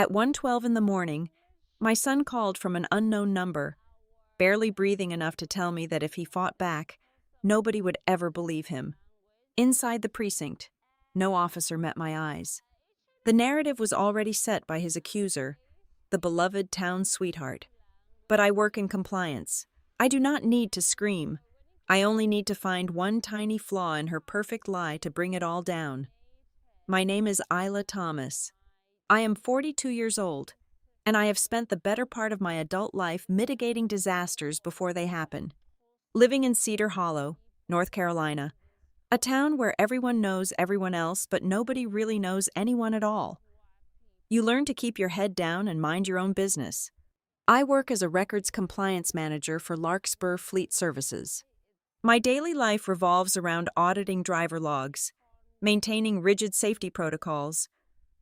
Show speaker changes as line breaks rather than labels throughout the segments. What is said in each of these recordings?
At 1:12 in the morning, my son called from an unknown number, barely breathing enough to tell me that if he fought back, nobody would ever believe him. Inside the precinct, no officer met my eyes. The narrative was already set by his accuser, the beloved town sweetheart. But I work in compliance. I do not need to scream. I only need to find one tiny flaw in her perfect lie to bring it all down. My name is Isla Thomas. I am 42 years old, and I have spent the better part of my adult life mitigating disasters before they happen. Living in Cedar Hollow, North Carolina, a town where everyone knows everyone else but nobody really knows anyone at all. You learn to keep your head down and mind your own business. I work as a records compliance manager for Larkspur Fleet Services. My daily life revolves around auditing driver logs, maintaining rigid safety protocols,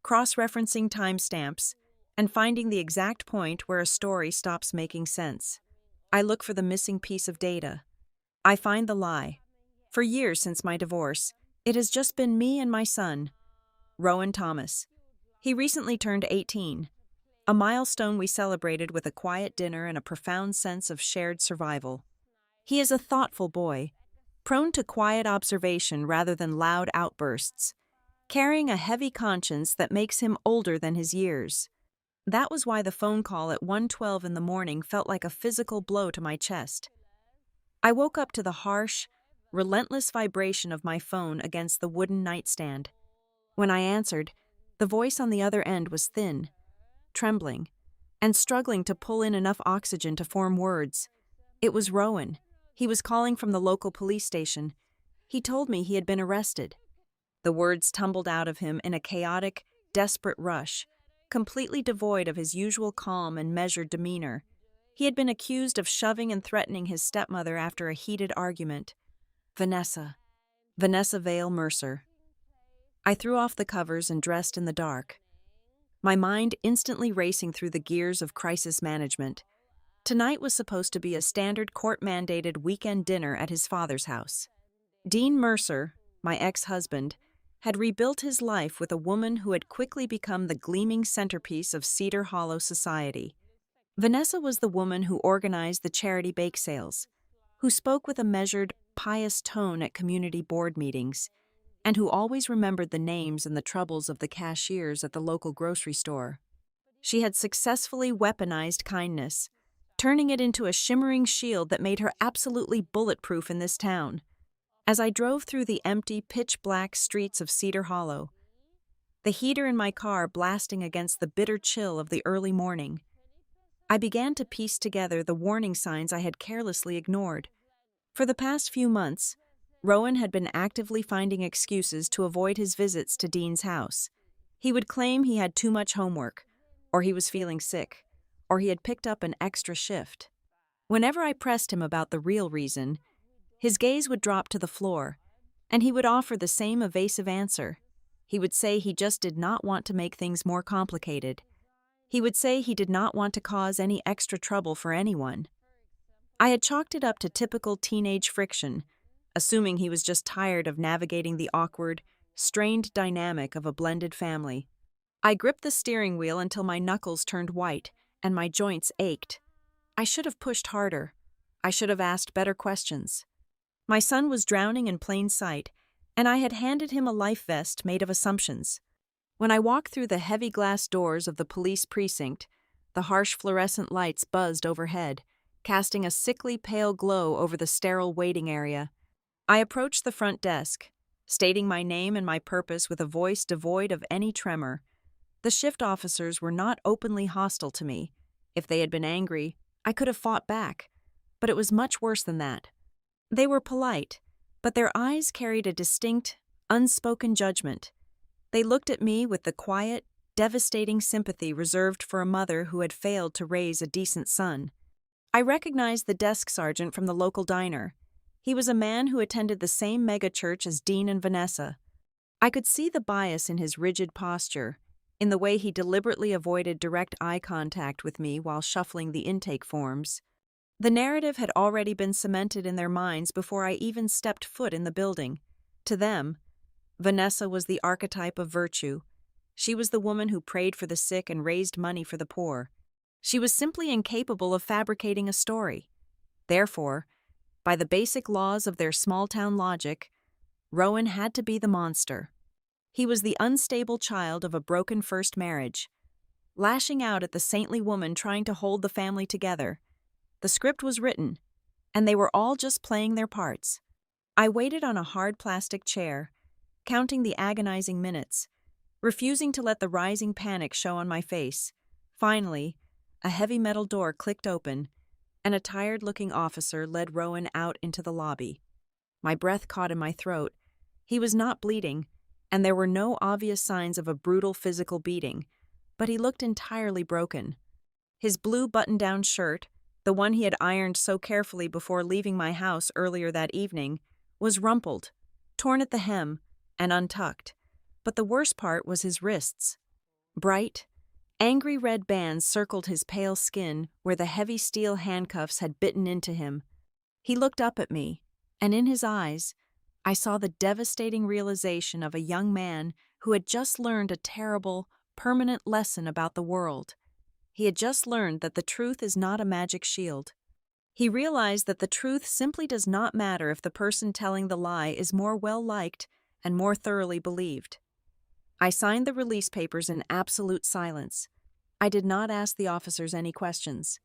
cross-referencing timestamps, and finding the exact point where a story stops making sense. I look for the missing piece of data. I find the lie. For years since my divorce, it has just been me and my son, Rowan Thomas. He recently turned 18, a milestone we celebrated with a quiet dinner and a profound sense of shared survival. He is a thoughtful boy, prone to quiet observation rather than loud outbursts, carrying a heavy conscience that makes him older than his years. That was why the phone call at 1:12 in the morning felt like a physical blow to my chest. I woke up to the harsh, relentless vibration of my phone against the wooden nightstand. When I answered, the voice on the other end was thin, trembling, and struggling to pull in enough oxygen to form words. It was Rowan. He was calling from the local police station. He told me he had been arrested. The words tumbled out of him in a chaotic, desperate rush, completely devoid of his usual calm and measured demeanor. He had been accused of shoving and threatening his stepmother after a heated argument. Vanessa Vale Mercer. I threw off the covers and dressed in the dark, my mind instantly racing through the gears of crisis management. Tonight was supposed to be a standard court-mandated weekend dinner at his father's house. Dean Mercer, my ex-husband, had rebuilt his life with a woman who had quickly become the gleaming centerpiece of Cedar Hollow society. Vanessa was the woman who organized the charity bake sales, who spoke with a measured, pious tone at community board meetings, and who always remembered the names and the troubles of the cashiers at the local grocery store. She had successfully weaponized kindness, turning it into a shimmering shield that made her absolutely bulletproof in this town. As I drove through the empty, pitch-black streets of Cedar Hollow, the heater in my car blasting against the bitter chill of the early morning, I began to piece together the warning signs I had carelessly ignored. For the past few months, Rowan had been actively finding excuses to avoid his visits to Dean's house. He would claim he had too much homework, or he was feeling sick, or he had picked up an extra shift. Whenever I pressed him about the real reason, his gaze would drop to the floor, and he would offer the same evasive answer. He would say he just did not want to make things more complicated. He would say he did not want to cause any extra trouble for anyone. I had chalked it up to typical teenage friction, assuming he was just tired of navigating the awkward, strained dynamic of a blended family. I gripped the steering wheel until my knuckles turned white and my joints ached. I should have pushed harder. I should have asked better questions. My son was drowning in plain sight, and I had handed him a life vest made of assumptions. When I walked through the heavy glass doors of the police precinct, the harsh fluorescent lights buzzed overhead, casting a sickly pale glow over the sterile waiting area. I approached the front desk, stating my name and my purpose with a voice devoid of any tremor. The shift officers were not openly hostile to me. If they had been angry, I could have fought back, but it was much worse than that. They were polite, but their eyes carried a distinct, unspoken judgment. They looked at me with the quiet, devastating sympathy reserved for a mother who had failed to raise a decent son. I recognized the desk sergeant from the local diner. He was a man who attended the same megachurch as Dean and Vanessa. I could see the bias in his rigid posture, in the way he deliberately avoided direct eye contact with me while shuffling the intake forms. The narrative had already been cemented in their minds before I even stepped foot in the building. To them, Vanessa was the archetype of virtue. She was the woman who prayed for the sick and raised money for the poor. She was simply incapable of fabricating a story. Therefore, by the basic laws of their small-town logic, Rowan had to be the monster. He was the unstable child of a broken first marriage, lashing out at the saintly woman trying to hold the family together. The script was written, and they were all just playing their parts. I waited on a hard plastic chair, counting the agonizing minutes, refusing to let the rising panic show on my face. Finally, a heavy metal door clicked open, and a tired-looking officer led Rowan out into the lobby. My breath caught in my throat. He was not bleeding, and there were no obvious signs of a brutal physical beating, but he looked entirely broken. His blue button-down shirt, the one he had ironed so carefully before leaving my house earlier that evening, was rumpled, torn at the hem, and untucked. But the worst part was his wrists. Bright, angry red bands circled his pale skin where the heavy steel handcuffs had bitten into him. He looked up at me, and in his eyes, I saw the devastating realization of a young man who had just learned a terrible, permanent lesson about the world. He had just learned that the truth is not a magic shield. He realized that the truth simply does not matter if the person telling the lie is more well-liked and more thoroughly believed. I signed the release papers in absolute silence. I did not ask the officers any questions.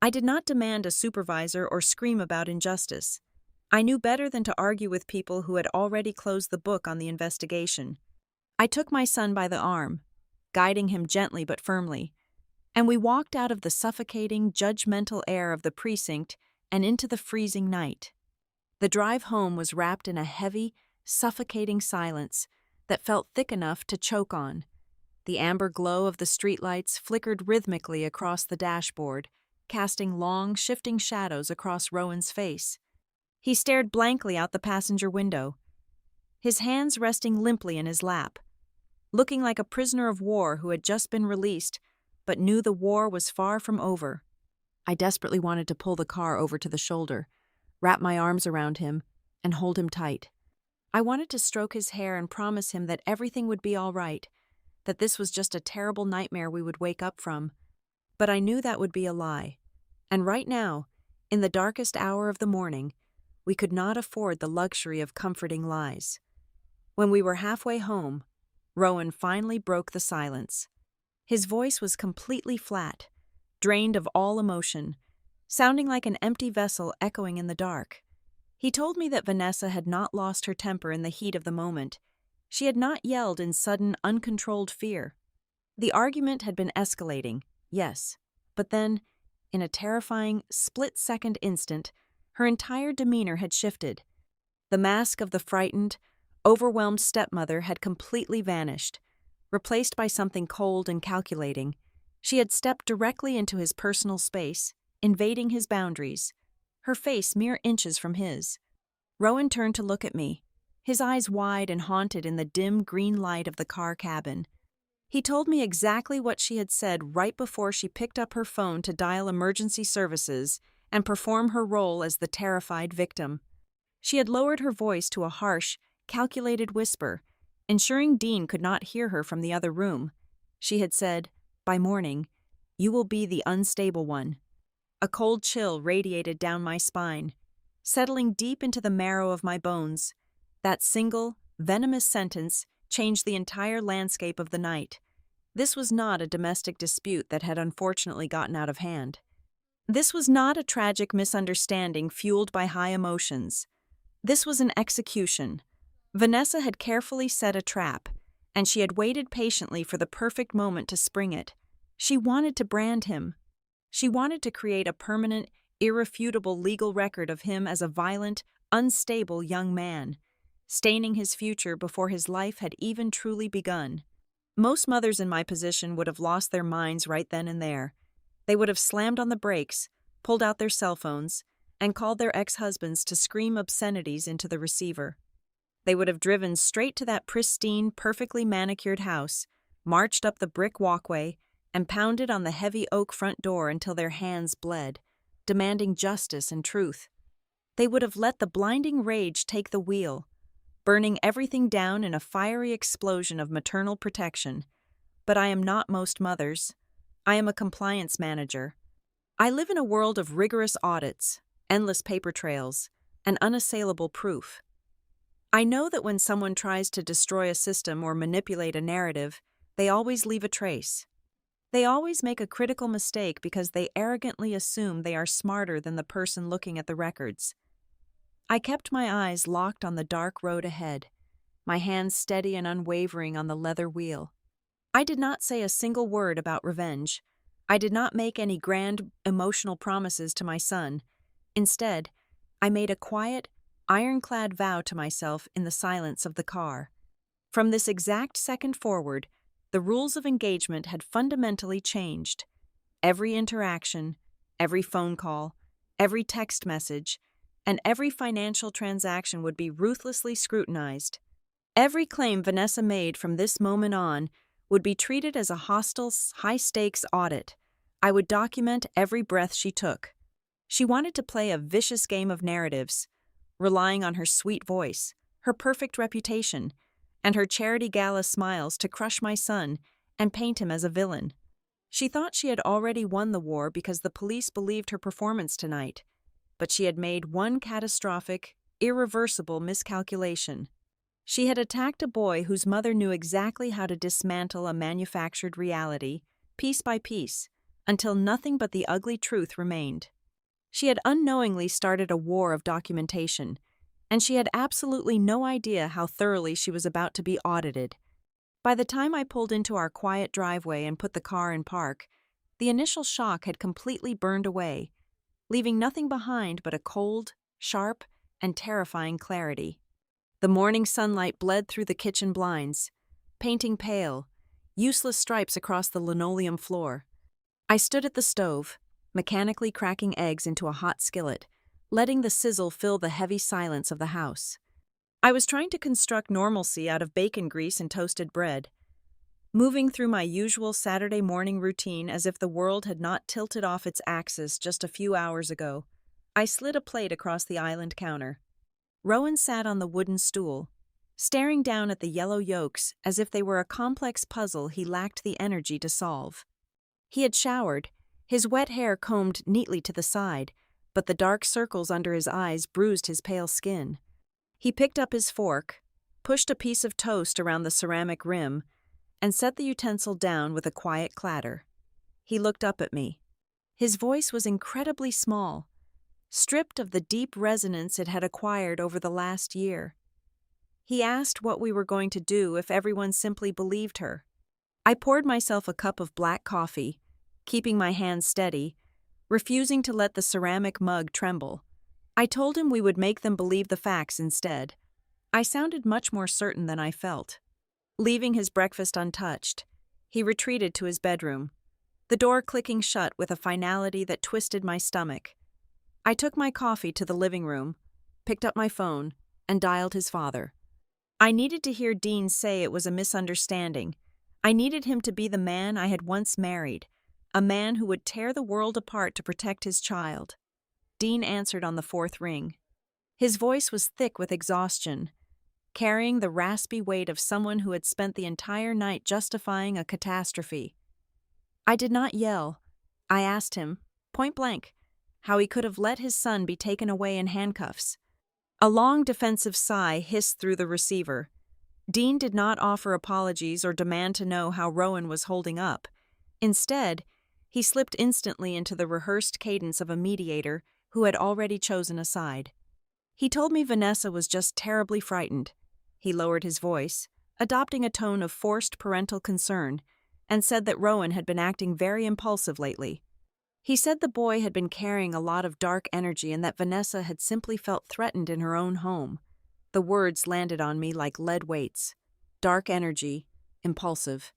I did not demand a supervisor or scream about injustice. I knew better than to argue with people who had already closed the book on the investigation. I took my son by the arm, guiding him gently but firmly, and we walked out of the suffocating, judgmental air of the precinct and into the freezing night. The drive home was wrapped in a heavy, suffocating silence that felt thick enough to choke on. The amber glow of the streetlights flickered rhythmically across the dashboard, casting long, shifting shadows across Rowan's face. He stared blankly out the passenger window, his hands resting limply in his lap, looking like a prisoner of war who had just been released but knew the war was far from over. I desperately wanted to pull the car over to the shoulder, wrap my arms around him, and hold him tight. I wanted to stroke his hair and promise him that everything would be all right, that this was just a terrible nightmare we would wake up from. But I knew that would be a lie. And right now, in the darkest hour of the morning, we could not afford the luxury of comforting lies. When we were halfway home, Rowan finally broke the silence. His voice was completely flat, drained of all emotion, sounding like an empty vessel echoing in the dark. He told me that Vanessa had not lost her temper in the heat of the moment. She had not yelled in sudden, uncontrolled fear. The argument had been escalating, yes, but then, in a terrifying, split-second instant, her entire demeanor had shifted. The mask of the frightened, overwhelmed stepmother had completely vanished, replaced by something cold and calculating. She had stepped directly into his personal space, invading his boundaries, her face mere inches from his. Rowan turned to look at me, his eyes wide and haunted in the dim green light of the car cabin. He told me exactly what she had said right before she picked up her phone to dial emergency services and perform her role as the terrified victim. She had lowered her voice to a harsh, calculated whisper, ensuring Dean could not hear her from the other room. She had said, "By morning, you will be the unstable one." A cold chill radiated down my spine, settling deep into the marrow of my bones. That single, venomous sentence changed the entire landscape of the night. This was not a domestic dispute that had unfortunately gotten out of hand. This was not a tragic misunderstanding fueled by high emotions. This was an execution. Vanessa had carefully set a trap, and she had waited patiently for the perfect moment to spring it. She wanted to brand him. She wanted to create a permanent, irrefutable legal record of him as a violent, unstable young man, staining his future before his life had even truly begun. Most mothers in my position would have lost their minds right then and there. They would have slammed on the brakes, pulled out their cell phones, and called their ex-husbands to scream obscenities into the receiver. They would have driven straight to that pristine, perfectly manicured house, marched up the brick walkway, and pounded on the heavy oak front door until their hands bled, demanding justice and truth. They would have let the blinding rage take the wheel, burning everything down in a fiery explosion of maternal protection, but I am not most mothers. I am a compliance manager. I live in a world of rigorous audits, endless paper trails, and unassailable proof. I know that when someone tries to destroy a system or manipulate a narrative, they always leave a trace. They always make a critical mistake because they arrogantly assume they are smarter than the person looking at the records. I kept my eyes locked on the dark road ahead, my hands steady and unwavering on the leather wheel. I did not say a single word about revenge. I did not make any grand, emotional promises to my son. Instead, I made a quiet, ironclad vow to myself in the silence of the car. From this exact second forward, the rules of engagement had fundamentally changed. Every interaction, every phone call, every text message, and every financial transaction would be ruthlessly scrutinized. Every claim Vanessa made from this moment on would be treated as a hostile, high-stakes audit. I would document every breath she took. She wanted to play a vicious game of narratives, relying on her sweet voice, her perfect reputation, and her charity gala smiles to crush my son and paint him as a villain. She thought she had already won the war because the police believed her performance tonight, but she had made one catastrophic, irreversible miscalculation. She had attacked a boy whose mother knew exactly how to dismantle a manufactured reality, piece by piece, until nothing but the ugly truth remained. She had unknowingly started a war of documentation, and she had absolutely no idea how thoroughly she was about to be audited. By the time I pulled into our quiet driveway and put the car in park, the initial shock had completely burned away, leaving nothing behind but a cold, sharp, and terrifying clarity. The morning sunlight bled through the kitchen blinds, painting pale, useless stripes across the linoleum floor. I stood at the stove, mechanically cracking eggs into a hot skillet, letting the sizzle fill the heavy silence of the house. I was trying to construct normalcy out of bacon grease and toasted bread, moving through my usual Saturday morning routine as if the world had not tilted off its axis just a few hours ago. I slid a plate across the island counter. Rowan sat on the wooden stool, staring down at the yellow yolks as if they were a complex puzzle he lacked the energy to solve. He had showered, his wet hair combed neatly to the side, but the dark circles under his eyes bruised his pale skin. He picked up his fork, pushed a piece of toast around the ceramic rim, and set the utensil down with a quiet clatter. He looked up at me. His voice was incredibly small, stripped of the deep resonance it had acquired over the last year. He asked what we were going to do if everyone simply believed her. I poured myself a cup of black coffee, keeping my hands steady, refusing to let the ceramic mug tremble. I told him we would make them believe the facts instead. I sounded much more certain than I felt. Leaving his breakfast untouched, he retreated to his bedroom, the door clicking shut with a finality that twisted my stomach. I took my coffee to the living room, picked up my phone, and dialed his father. I needed to hear Dean say it was a misunderstanding. I needed him to be the man I had once married, a man who would tear the world apart to protect his child. Dean answered on the fourth ring. His voice was thick with exhaustion, carrying the raspy weight of someone who had spent the entire night justifying a catastrophe. I did not yell. I asked him, point blank, how he could have let his son be taken away in handcuffs. A long defensive sigh hissed through the receiver. Dean did not offer apologies or demand to know how Rowan was holding up. Instead, he slipped instantly into the rehearsed cadence of a mediator who had already chosen a side. He told me Vanessa was just terribly frightened. He lowered his voice, adopting a tone of forced parental concern, and said that Rowan had been acting very impulsive lately. He said the boy had been carrying a lot of dark energy and that Vanessa had simply felt threatened in her own home. The words landed on me like lead weights. Dark energy, impulsive.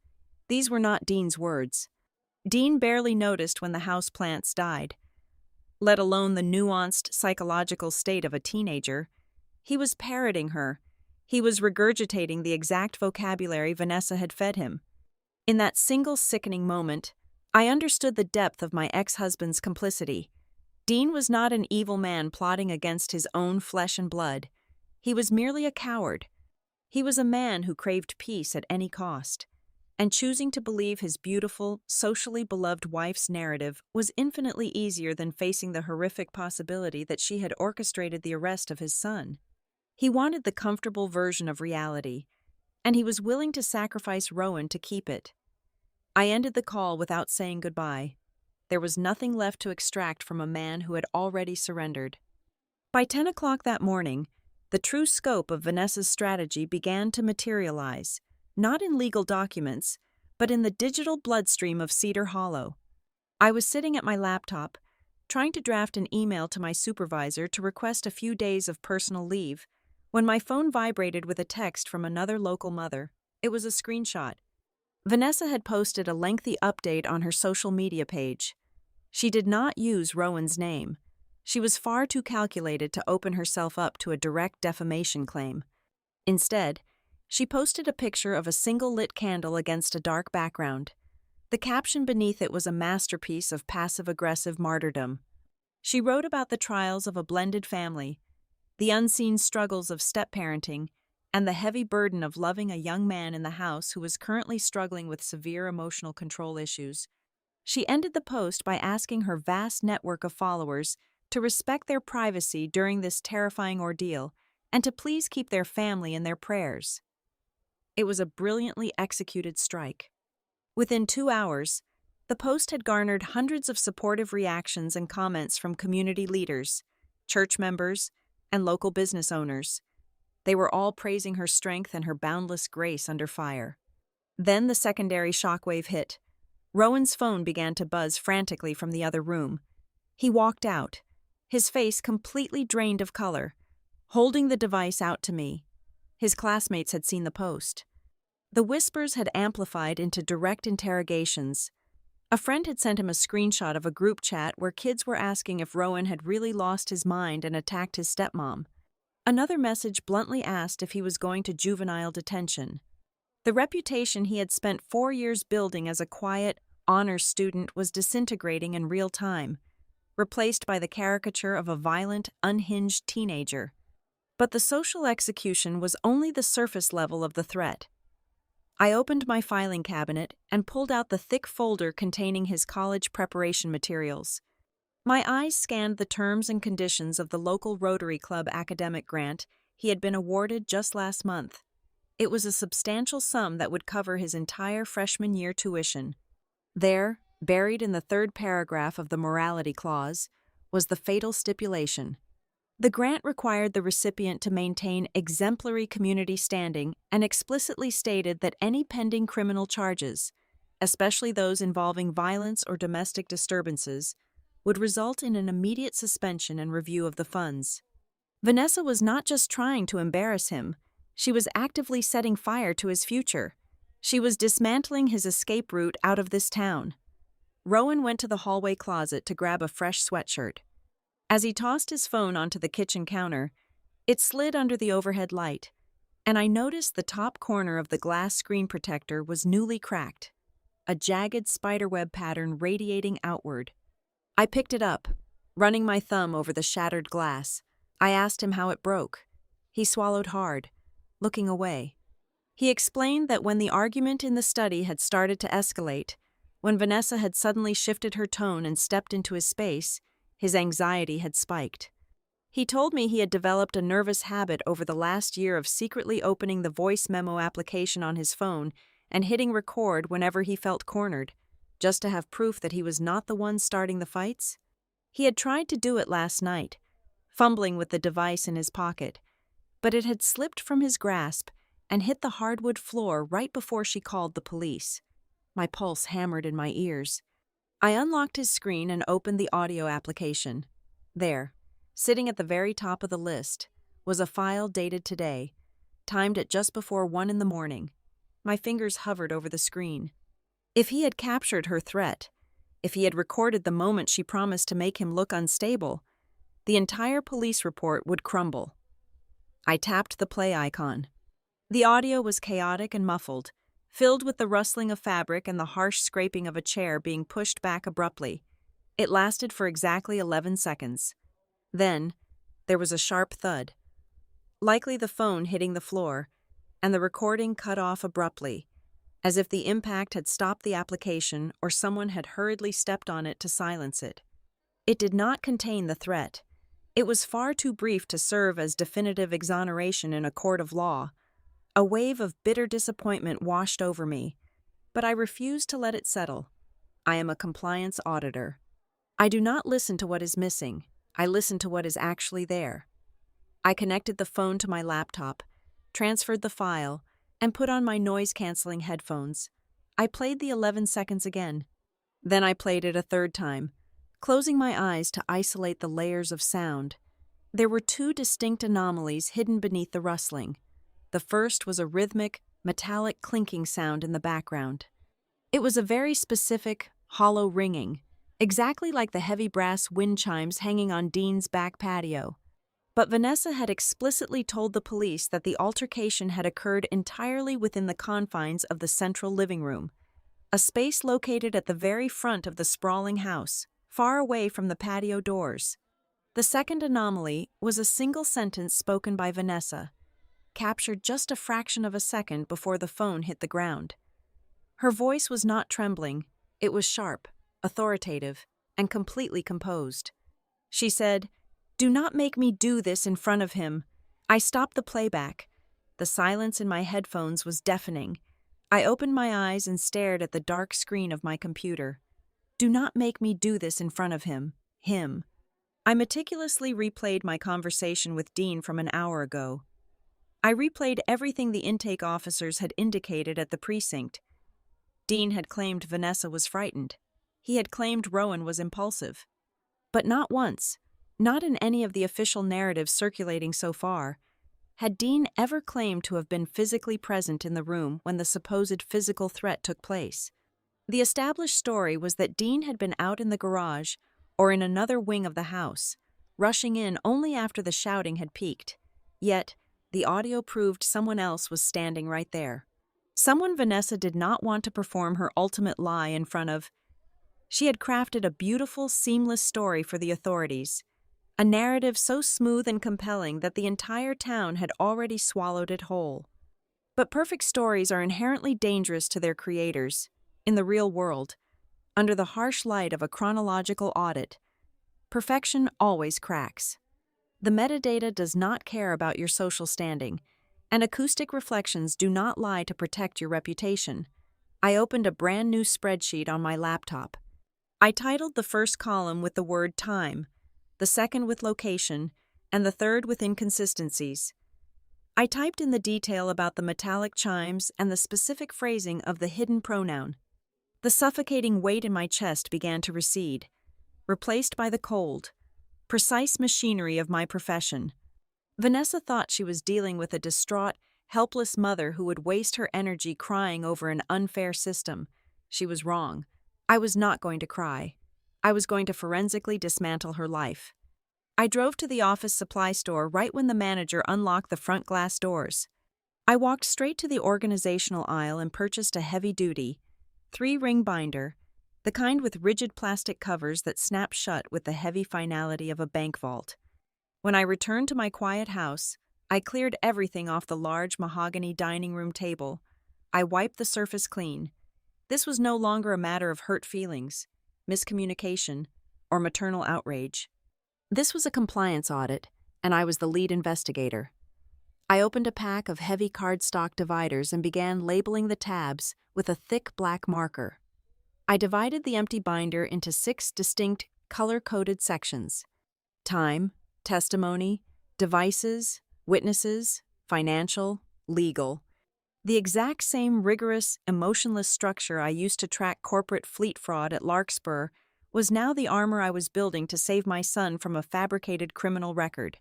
These were not Dean's words. Dean barely noticed when the houseplants died, let alone the nuanced psychological state of a teenager. He was parroting her. He was regurgitating the exact vocabulary Vanessa had fed him. In that single sickening moment, I understood the depth of my ex-husband's complicity. Dean was not an evil man plotting against his own flesh and blood. He was merely a coward. He was a man who craved peace at any cost. and choosing to believe his beautiful, socially beloved wife's narrative was infinitely easier than facing the horrific possibility that she had orchestrated the arrest of his son. He wanted the comfortable version of reality, and he was willing to sacrifice Rowan to keep it. I ended the call without saying goodbye. There was nothing left to extract from a man who had already surrendered. By 10 o'clock that morning, the true scope of Vanessa's strategy began to materialize, not in legal documents, but in the digital bloodstream of Cedar Hollow. I was sitting at my laptop, trying to draft an email to my supervisor to request a few days of personal leave, when my phone vibrated with a text from another local mother. It was a screenshot. Vanessa had posted a lengthy update on her social media page. She did not use Rowan's name. She was far too calculated to open herself up to a direct defamation claim. Instead, she posted a picture of a single lit candle against a dark background. The caption beneath it was a masterpiece of passive-aggressive martyrdom. She wrote about the trials of a blended family, the unseen struggles of step-parenting, and the heavy burden of loving a young man in the house who was currently struggling with severe emotional control issues. She ended the post by asking her vast network of followers to respect their privacy during this terrifying ordeal and to please keep their family in their prayers. It was a brilliantly executed strike. Within 2 hours, the post had garnered hundreds of supportive reactions and comments from community leaders, church members, and local business owners. They were all praising her strength and her boundless grace under fire. Then the secondary shockwave hit. Rowan's phone began to buzz frantically from the other room. He walked out, his face completely drained of color, holding the device out to me. His classmates had seen the post. The whispers had amplified into direct interrogations. A friend had sent him a screenshot of a group chat where kids were asking if Rowan had really lost his mind and attacked his stepmom. Another message bluntly asked if he was going to juvenile detention. The reputation he had spent 4 years building as a quiet, honors student was disintegrating in real time, replaced by the caricature of a violent, unhinged teenager. But the social execution was only the surface level of the threat. I opened my filing cabinet and pulled out the thick folder containing his college preparation materials. My eyes scanned the terms and conditions of the local Rotary Club academic grant he had been awarded just last month. It was a substantial sum that would cover his entire freshman year tuition. There, buried in the third paragraph of the morality clause, was the fatal stipulation. The grant required the recipient to maintain exemplary community standing and explicitly stated that any pending criminal charges, especially those involving violence or domestic disturbances, would result in an immediate suspension and review of the funds. Vanessa was not just trying to embarrass him, she was actively setting fire to his future. She was dismantling his escape route out of this town. Rowan went to the hallway closet to grab a fresh sweatshirt. As he tossed his phone onto the kitchen counter, it slid under the overhead light, and I noticed the top corner of the glass screen protector was newly cracked, a jagged spiderweb pattern radiating outward. I picked it up, running my thumb over the shattered glass. I asked him how it broke. He swallowed hard, looking away. He explained that when the argument in the study had started to escalate, when Vanessa had suddenly shifted her tone and stepped into his space, his anxiety had spiked. He told me he had developed a nervous habit over the last year of secretly opening the voice memo application on his phone and hitting record whenever he felt cornered, just to have proof that he was not the one starting the fights. He had tried to do it last night, fumbling with the device in his pocket, but it had slipped from his grasp and hit the hardwood floor right before she called the police. My pulse hammered in my ears. I unlocked his screen and opened the audio application. There, sitting at the very top of the list, was a file dated today, timed at just before 1 a.m. My fingers hovered over the screen. If he had captured her threat, if he had recorded the moment she promised to make him look unstable, the entire police report would crumble. I tapped the play icon. The audio was chaotic and muffled, filled with the rustling of fabric and the harsh scraping of a chair being pushed back abruptly. It lasted for exactly 11 seconds. Then, there was a sharp thud, likely the phone hitting the floor, and the recording cut off abruptly, as if the impact had stopped the application or someone had hurriedly stepped on it to silence it. It did not contain the threat. It was far too brief to serve as definitive exoneration in a court of law. A wave of bitter disappointment washed over me, but I refused to let it settle. I am a compliance auditor. I do not listen to what is missing. I listen to what is actually there. I connected the phone to my laptop, transferred the file, and put on my noise-canceling headphones. I played the 11 seconds again. Then I played it a third time, closing my eyes to isolate the layers of sound. There were two distinct anomalies hidden beneath the rustling. The first was a rhythmic, metallic clinking sound in the background. It was a very specific, hollow ringing, exactly like the heavy brass wind chimes hanging on Dean's back patio. But Vanessa had explicitly told the police that the altercation had occurred entirely within the confines of the central living room, a space located at the very front of the sprawling house, far away from the patio doors. The second anomaly was a single sentence spoken by Vanessa, captured just a fraction of a second before the phone hit the ground. Her voice was not trembling, it was sharp, authoritative, and completely composed. She said, "Do not make me do this in front of him." I stopped the playback. The silence in my headphones was deafening. I opened my eyes and stared at the dark screen of my computer. Do not make me do this in front of him. Him. I meticulously replayed my conversation with Dean from an hour ago. I replayed everything the intake officers had indicated at the precinct. Dean had claimed Vanessa was frightened. He had claimed Rowan was impulsive. But not once, not in any of the official narratives circulating so far, had Dean ever claimed to have been physically present in the room when the supposed physical threat took place. The established story was that Dean had been out in the garage or in another wing of the house, rushing in only after the shouting had peaked. Yet, the audio proved someone else was standing right there. Someone Vanessa did not want to perform her ultimate lie in front of. She had crafted a beautiful, seamless story for the authorities, a narrative so smooth and compelling that the entire town had already swallowed it whole. But perfect stories are inherently dangerous to their creators, in the real world, under the harsh light of a chronological audit. Perfection always cracks. The metadata does not care about your social standing, and acoustic reflections do not lie to protect your reputation. I opened a brand new spreadsheet on my laptop. I titled the first column with the word time, the second with location, and the third with inconsistencies. I typed in the detail about the metallic chimes and the specific phrasing of the hidden pronoun. The suffocating weight in my chest began to recede, replaced by the cold, precise machinery of my profession. Vanessa thought she was dealing with a distraught, helpless mother who would waste her energy crying over an unfair system. She was wrong. I was not going to cry. I was going to forensically dismantle her life. I drove to the office supply store right when the manager unlocked the front glass doors. I walked straight to the organizational aisle and purchased a heavy-duty, 3-ring binder, the kind with rigid plastic covers that snap shut with the heavy finality of a bank vault. When I returned to my quiet house, I cleared everything off the large mahogany dining room table. I wiped the surface clean. This was no longer a matter of hurt feelings, miscommunication, or maternal outrage. This was a compliance audit, and I was the lead investigator. I opened a pack of heavy cardstock dividers and began labeling the tabs with a thick black marker. I divided the empty binder into 6 distinct, color-coded sections: time, testimony, devices, witnesses, financial, legal. The exact same rigorous, emotionless structure I used to track corporate fleet fraud at Larkspur was now the armor I was building to save my son from a fabricated criminal record.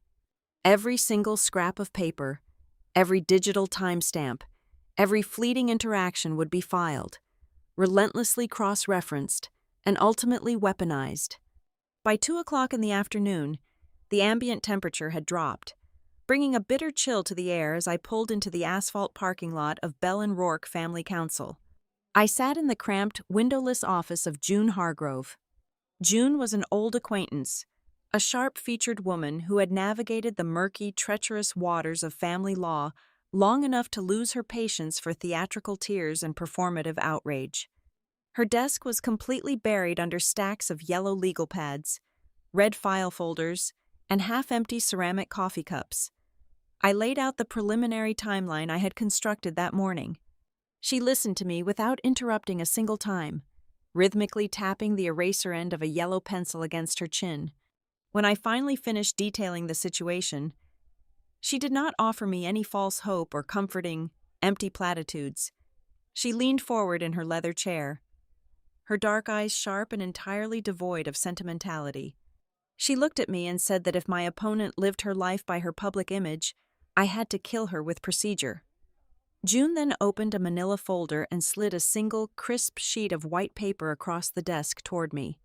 Every single scrap of paper, every digital timestamp, every fleeting interaction would be filed, relentlessly cross-referenced, and ultimately weaponized. By 2 o'clock in the afternoon, the ambient temperature had dropped, bringing a bitter chill to the air as I pulled into the asphalt parking lot of Bell and Rourke Family Council. I sat in the cramped, windowless office of June Hargrove. June was an old acquaintance, a sharp-featured woman who had navigated the murky, treacherous waters of family law long enough to lose her patience for theatrical tears and performative outrage. Her desk was completely buried under stacks of yellow legal pads, red file folders, and half-empty ceramic coffee cups. I laid out the preliminary timeline I had constructed that morning. She listened to me without interrupting a single time, rhythmically tapping the eraser end of a yellow pencil against her chin. When I finally finished detailing the situation, she did not offer me any false hope or comforting, empty platitudes. She leaned forward in her leather chair, her dark eyes sharp and entirely devoid of sentimentality. She looked at me and said that if my opponent lived her life by her public image, I had to kill her with procedure. June then opened a manila folder and slid a single, crisp sheet of white paper across the desk toward me.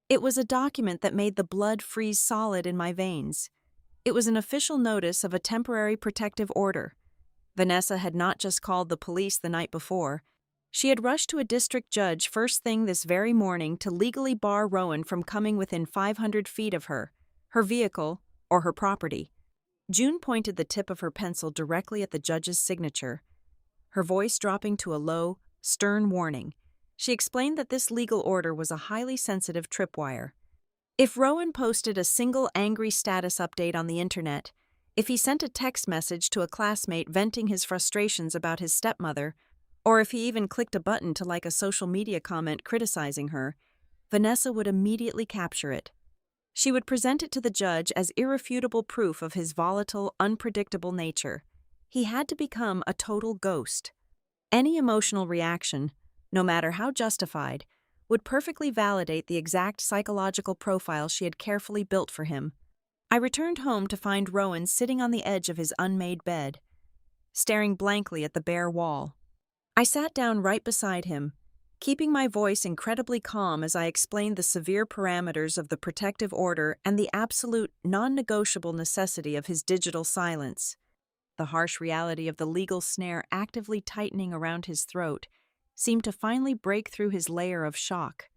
It was a document that made the blood freeze solid in my veins. It was an official notice of a temporary protective order. Vanessa had not just called the police the night before. She had rushed to a district judge first thing this very morning to legally bar Rowan from coming within 500 feet of her vehicle, or her property. June pointed the tip of her pencil directly at the judge's signature, her voice dropping to a low, stern warning. She explained that this legal order was a highly sensitive tripwire. If Rowan posted a single angry status update on the internet, if he sent a text message to a classmate venting his frustrations about his stepmother, or if he even clicked a button to like a social media comment criticizing her, Vanessa would immediately capture it. She would present it to the judge as irrefutable proof of his volatile, unpredictable nature. He had to become a total ghost. Any emotional reaction, no matter how justified, would perfectly validate the exact psychological profile she had carefully built for him. I returned home to find Rowan sitting on the edge of his unmade bed, staring blankly at the bare wall. I sat down right beside him, keeping my voice incredibly calm as I explained the severe parameters of the protective order and the absolute, non-negotiable necessity of his digital silence. The harsh reality of the legal snare actively tightening around his throat seemed to finally break through his layer of shock.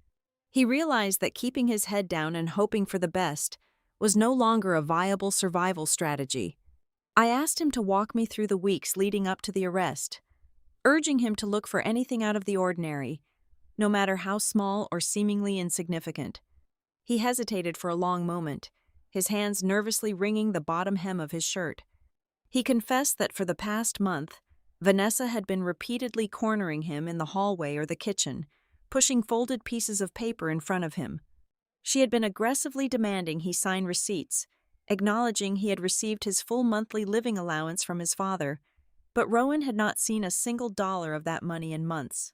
He realized that keeping his head down and hoping for the best was no longer a viable survival strategy. I asked him to walk me through the weeks leading up to the arrest, urging him to look for anything out of the ordinary, no matter how small or seemingly insignificant. He hesitated for a long moment, his hands nervously wringing the bottom hem of his shirt. He confessed that for the past month, Vanessa had been repeatedly cornering him in the hallway or the kitchen, pushing folded pieces of paper in front of him. She had been aggressively demanding he sign receipts, acknowledging he had received his full monthly living allowance from his father, but Rowan had not seen a single dollar of that money in months.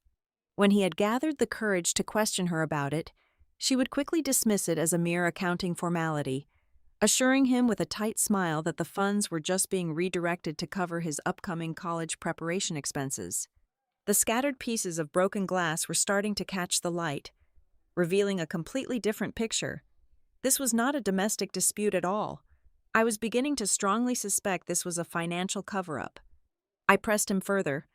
When he had gathered the courage to question her about it, she would quickly dismiss it as a mere accounting formality, assuring him with a tight smile that the funds were just being redirected to cover his upcoming college preparation expenses. The scattered pieces of broken glass were starting to catch the light, revealing a completely different picture. This was not a domestic dispute at all. I was beginning to strongly suspect this was a financial cover-up. I pressed him further,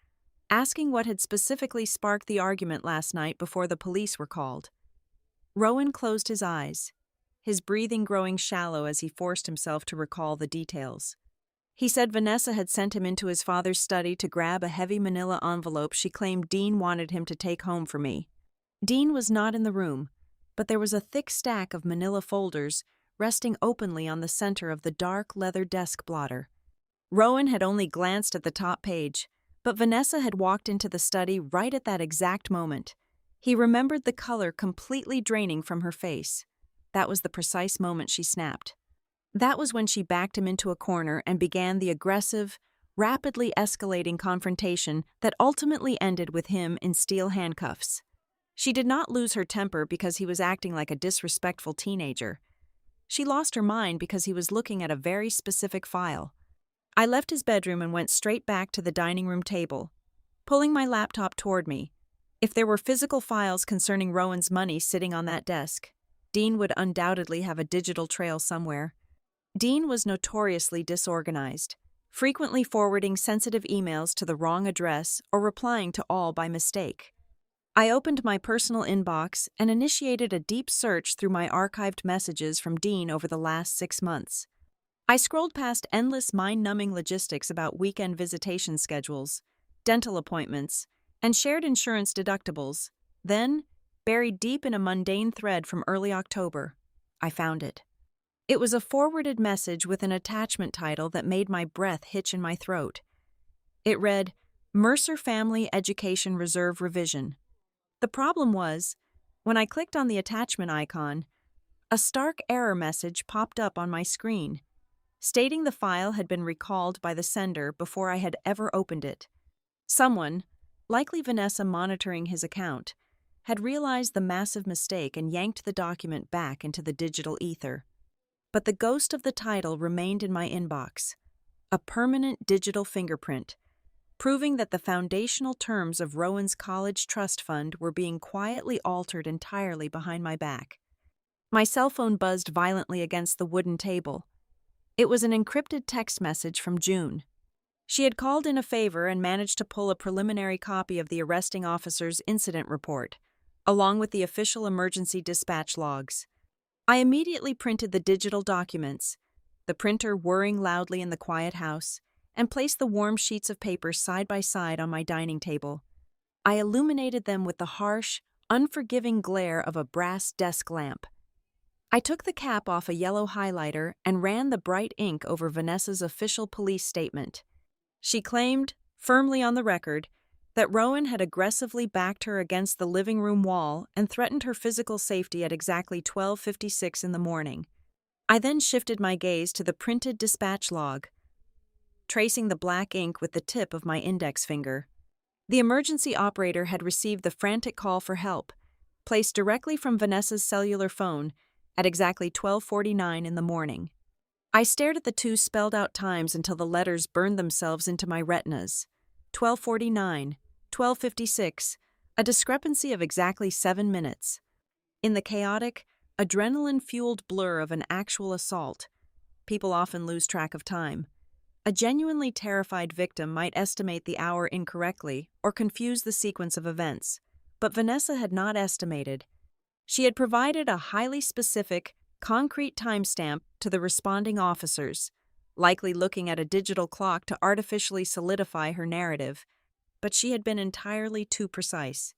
asking what had specifically sparked the argument last night before the police were called. Rowan closed his eyes, his breathing growing shallow as he forced himself to recall the details. He said Vanessa had sent him into his father's study to grab a heavy manila envelope she claimed Dean wanted him to take home for me. Dean was not in the room, but there was a thick stack of manila folders resting openly on the center of the dark leather desk blotter. Rowan had only glanced at the top page, but Vanessa had walked into the study right at that exact moment. He remembered the color completely draining from her face. That was the precise moment she snapped. That was when she backed him into a corner and began the aggressive, rapidly escalating confrontation that ultimately ended with him in steel handcuffs. She did not lose her temper because he was acting like a disrespectful teenager. She lost her mind because he was looking at a very specific file. I left his bedroom and went straight back to the dining room table, pulling my laptop toward me. If there were physical files concerning Rowan's money sitting on that desk, Dean would undoubtedly have a digital trail somewhere. Dean was notoriously disorganized, frequently forwarding sensitive emails to the wrong address or replying to all by mistake. I opened my personal inbox and initiated a deep search through my archived messages from Dean over the last 6 months. I scrolled past endless mind-numbing logistics about weekend visitation schedules, dental appointments, and shared insurance deductibles. Then, buried deep in a mundane thread from early October, I found it. It was a forwarded message with an attachment title that made my breath hitch in my throat. It read, Mercer Family Education Reserve Revision. The problem was, when I clicked on the attachment icon, a stark error message popped up on my screen, stating the file had been recalled by the sender before I had ever opened it. Someone, likely Vanessa monitoring his account, had realized the massive mistake and yanked the document back into the digital ether. But the ghost of the title remained in my inbox, a permanent digital fingerprint, proving that the foundational terms of Rowan's college trust fund were being quietly altered entirely behind my back. My cell phone buzzed violently against the wooden table. It was an encrypted text message from June. She had called in a favor and managed to pull a preliminary copy of the arresting officer's incident report, along with the official emergency dispatch logs. I immediately printed the digital documents, the printer whirring loudly in the quiet house, and placed the warm sheets of paper side by side on my dining table. I illuminated them with the harsh, unforgiving glare of a brass desk lamp. I took the cap off a yellow highlighter and ran the bright ink over Vanessa's official police statement. She claimed, firmly on the record, that Rowan had aggressively backed her against the living room wall and threatened her physical safety at exactly 12:56 in the morning. I then shifted my gaze to the printed dispatch log, tracing the black ink with the tip of my index finger. The emergency operator had received the frantic call for help, placed directly from Vanessa's cellular phone, at exactly 12:49 in the morning. I stared at the two spelled-out times until the letters burned themselves into my retinas. 12:49, 12:56, a discrepancy of exactly 7 minutes. In the chaotic, adrenaline-fueled blur of an actual assault, people often lose track of time. A genuinely terrified victim might estimate the hour incorrectly or confuse the sequence of events, but Vanessa had not estimated. She had provided a highly specific, concrete timestamp to the responding officers, likely looking at a digital clock to artificially solidify her narrative, but she had been entirely too precise.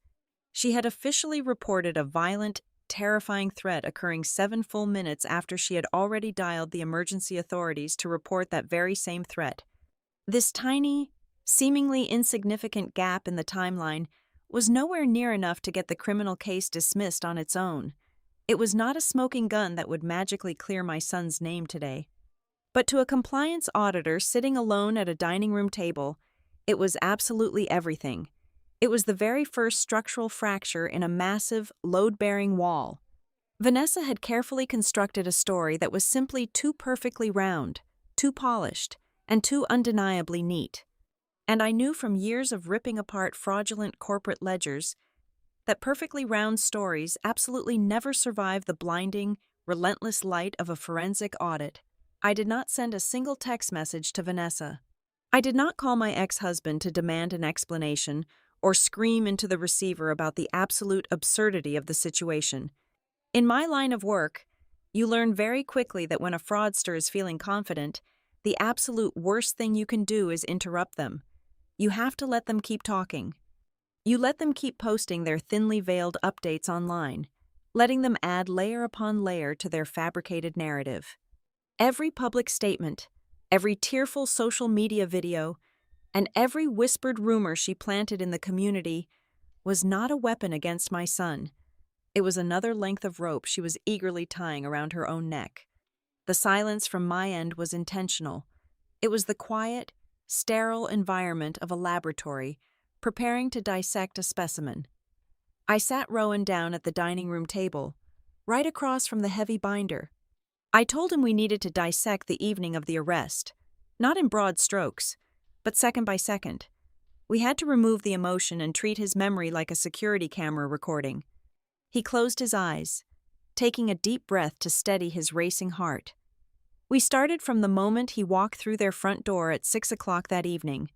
She had officially reported a violent, terrifying threat occurring 7 full minutes after she had already dialed the emergency authorities to report that very same threat. This tiny, seemingly insignificant gap in the timeline was nowhere near enough to get the criminal case dismissed on its own. It was not a smoking gun that would magically clear my son's name today. But to a compliance auditor sitting alone at a dining room table, it was absolutely everything. It was the very first structural fracture in a massive, load-bearing wall. Vanessa had carefully constructed a story that was simply too perfectly round, too polished, and too undeniably neat. And I knew from years of ripping apart fraudulent corporate ledgers that perfectly round stories absolutely never survive the blinding, relentless light of a forensic audit. I did not send a single text message to Vanessa. I did not call my ex-husband to demand an explanation or scream into the receiver about the absolute absurdity of the situation. In my line of work, you learn very quickly that when a fraudster is feeling confident, the absolute worst thing you can do is interrupt them. You have to let them keep talking. You let them keep posting their thinly veiled updates online, letting them add layer upon layer to their fabricated narrative. Every public statement, every tearful social media video, and every whispered rumor she planted in the community was not a weapon against my son. It was another length of rope she was eagerly tying around her own neck. The silence from my end was intentional. It was the quiet, sterile environment of a laboratory, preparing to dissect a specimen. I sat Rowan down at the dining room table, right across from the heavy binder. I told him we needed to dissect the evening of the arrest, not in broad strokes, but second by second. We had to remove the emotion and treat his memory like a security camera recording. He closed his eyes, taking a deep breath to steady his racing heart. We started from the moment he walked through their front door at 6 o'clock that evening.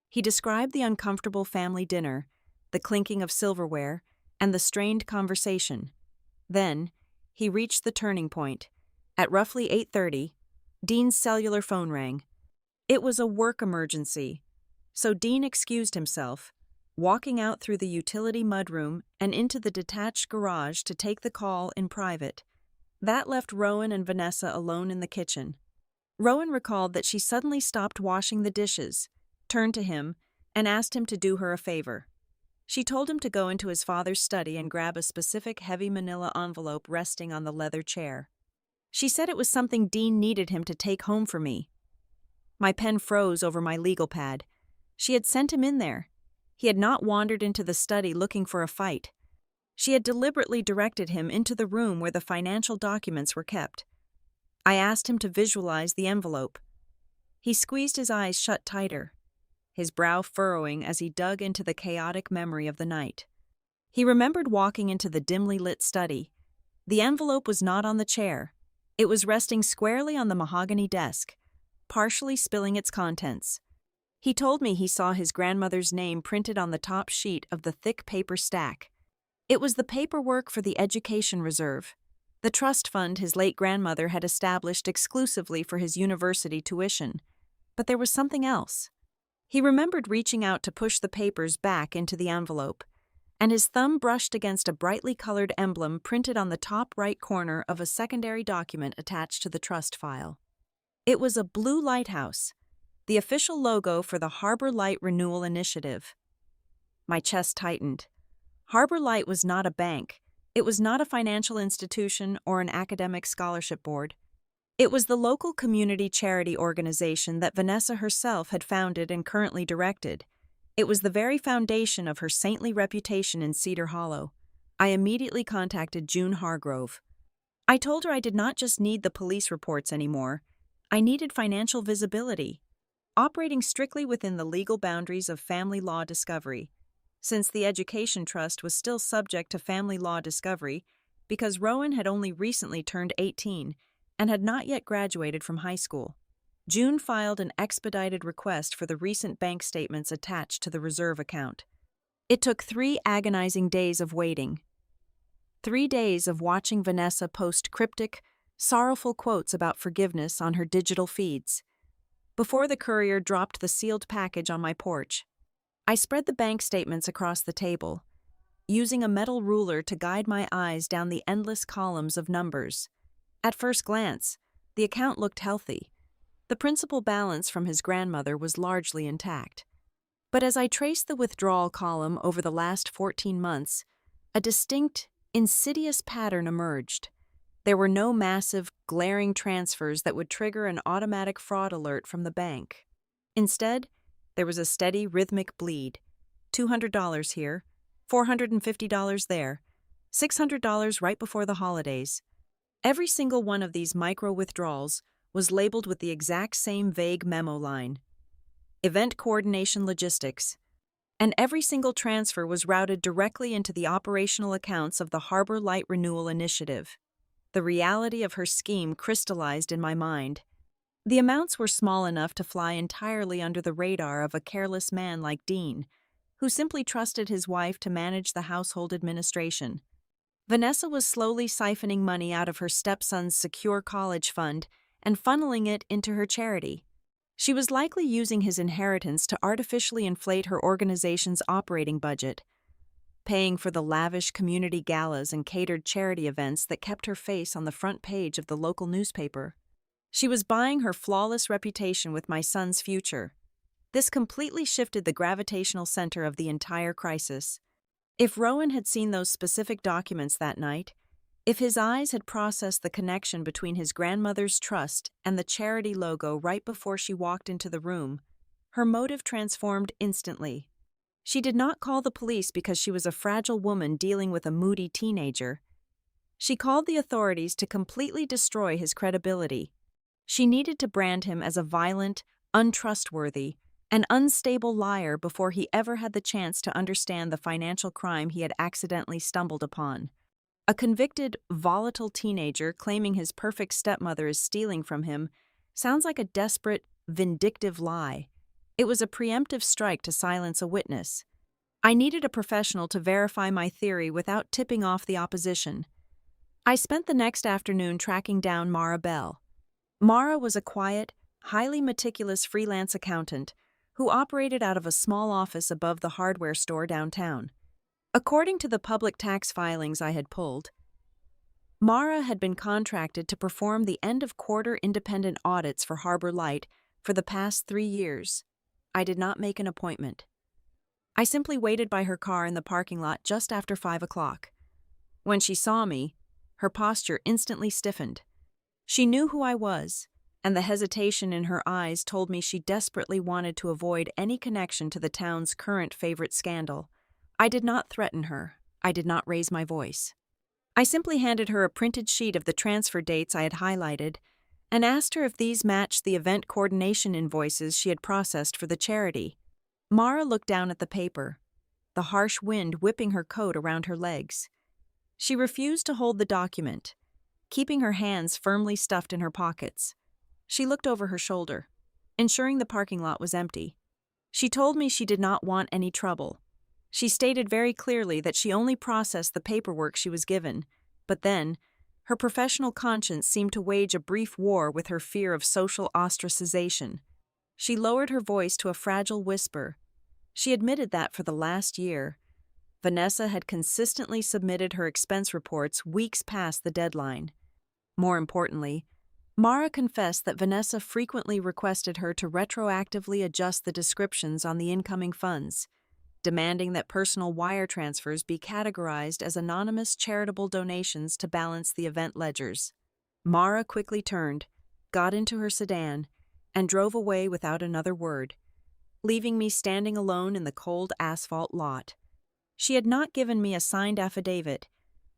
He described the uncomfortable family dinner, the clinking of silverware, and the strained conversation. Then, he reached the turning point. At roughly 8:30, Dean's cellular phone rang. It was a work emergency, so Dean excused himself, walking out through the utility mudroom and into the detached garage to take the call in private. That left Rowan and Vanessa alone in the kitchen. Rowan recalled that she suddenly stopped washing the dishes, turned to him, and asked him to do her a favor. She told him to go into his father's study and grab a specific heavy manila envelope resting on the leather chair. She said it was something Dean needed him to take home for me. My pen froze over my legal pad. She had sent him in there. He had not wandered into the study looking for a fight. She had deliberately directed him into the room where the financial documents were kept. I asked him to visualize the envelope. He squeezed his eyes shut tighter, his brow furrowing as he dug into the chaotic memory of the night. He remembered walking into the dimly lit study. The envelope was not on the chair. It was resting squarely on the mahogany desk, partially spilling its contents. He told me he saw his grandmother's name printed on the top sheet of the thick paper stack. It was the paperwork for the Education Reserve, the trust fund his late grandmother had established exclusively for his university tuition. But there was something else. He remembered reaching out to push the papers back into the envelope, and his thumb brushed against a brightly colored emblem printed on the top right corner of a secondary document attached to the trust file. It was a blue lighthouse, the official logo for the Harbor Light Renewal Initiative. My chest tightened. Harbor Light was not a bank. It was not a financial institution or an academic scholarship board. It was the local community charity organization that Vanessa herself had founded and currently directed. It was the very foundation of her saintly reputation in Cedar Hollow. I immediately contacted June Hargrove. I told her I did not just need the police reports anymore. I needed financial visibility, operating strictly within the legal boundaries of family law discovery, since the Education Trust was still subject to family law discovery because Rowan had only recently turned 18 and had not yet graduated from high school. June filed an expedited request for the recent bank statements attached to the reserve account. It took 3 agonizing days of waiting. 3 days of watching Vanessa post cryptic, sorrowful quotes about forgiveness on her digital feeds. Before the courier dropped the sealed package on my porch, I spread the bank statements across the table, using a metal ruler to guide my eyes down the endless columns of numbers. At first glance, the account looked healthy. The principal balance from his grandmother was largely intact. But as I traced the withdrawal column over the last 14 months, a distinct, insidious pattern emerged. There were no massive, glaring transfers that would trigger an automatic fraud alert from the bank. Instead, there was a steady, rhythmic bleed. $200 here, $450 there, $600 right before the holidays. Every single one of these micro-withdrawals was labeled with the exact same vague memo line: Event Coordination Logistics. And every single transfer was routed directly into the operational accounts of the Harbor Light Renewal Initiative. The reality of her scheme crystallized in my mind. The amounts were small enough to fly entirely under the radar of a careless man like Dean, who simply trusted his wife to manage the household administration. Vanessa was slowly siphoning money out of her stepson's secure college fund and funneling it into her charity. She was likely using his inheritance to artificially inflate her organization's operating budget, paying for the lavish community galas and catered charity events that kept her face on the front page of the local newspaper. She was buying her flawless reputation with my son's future. This completely shifted the gravitational center of the entire crisis. If Rowan had seen those specific documents that night, if his eyes had processed the connection between his grandmother's trust and the charity logo right before she walked into the room, her motive transformed instantly. She did not call the police because she was a fragile woman dealing with a moody teenager. She called the authorities to completely destroy his credibility. She needed to brand him as a violent, untrustworthy, and unstable liar before he ever had the chance to understand the financial crime he had accidentally stumbled upon. A convicted, volatile teenager claiming his perfect stepmother is stealing from him sounds like a desperate, vindictive lie. It was a preemptive strike to silence a witness. I needed a professional to verify my theory without tipping off the opposition. I spent the next afternoon tracking down Mara Bell. Mara was a quiet, highly meticulous freelance accountant who operated out of a small office above the hardware store downtown. According to the public tax filings I had pulled, Mara had been contracted to perform the end-of-quarter independent audits for Harbor Light for the past 3 years. I did not make an appointment. I simply waited by her car in the parking lot just after 5 o'clock. When she saw me, her posture instantly stiffened. She knew who I was, and the hesitation in her eyes told me she desperately wanted to avoid any connection to the town's current favorite scandal. I did not threaten her. I did not raise my voice. I simply handed her a printed sheet of the transfer dates I had highlighted and asked her if these matched the event coordination invoices she had processed for the charity. Mara looked down at the paper, the harsh wind whipping her coat around her legs. She refused to hold the document, keeping her hands firmly stuffed in her pockets. She looked over her shoulder, ensuring the parking lot was empty. She told me she did not want any trouble. She stated very clearly that she only processed the paperwork she was given, but then, her professional conscience seemed to wage a brief war with her fear of social ostracization. She lowered her voice to a fragile whisper. She admitted that for the last year, Vanessa had consistently submitted her expense reports weeks past the deadline. More importantly, Mara confessed that Vanessa frequently requested her to retroactively adjust the descriptions on the incoming funds, demanding that personal wire transfers be categorized as anonymous charitable donations to balance the event ledgers. Mara quickly turned, got into her sedan, and drove away without another word, leaving me standing alone in the cold asphalt lot. She had not given me a signed affidavit,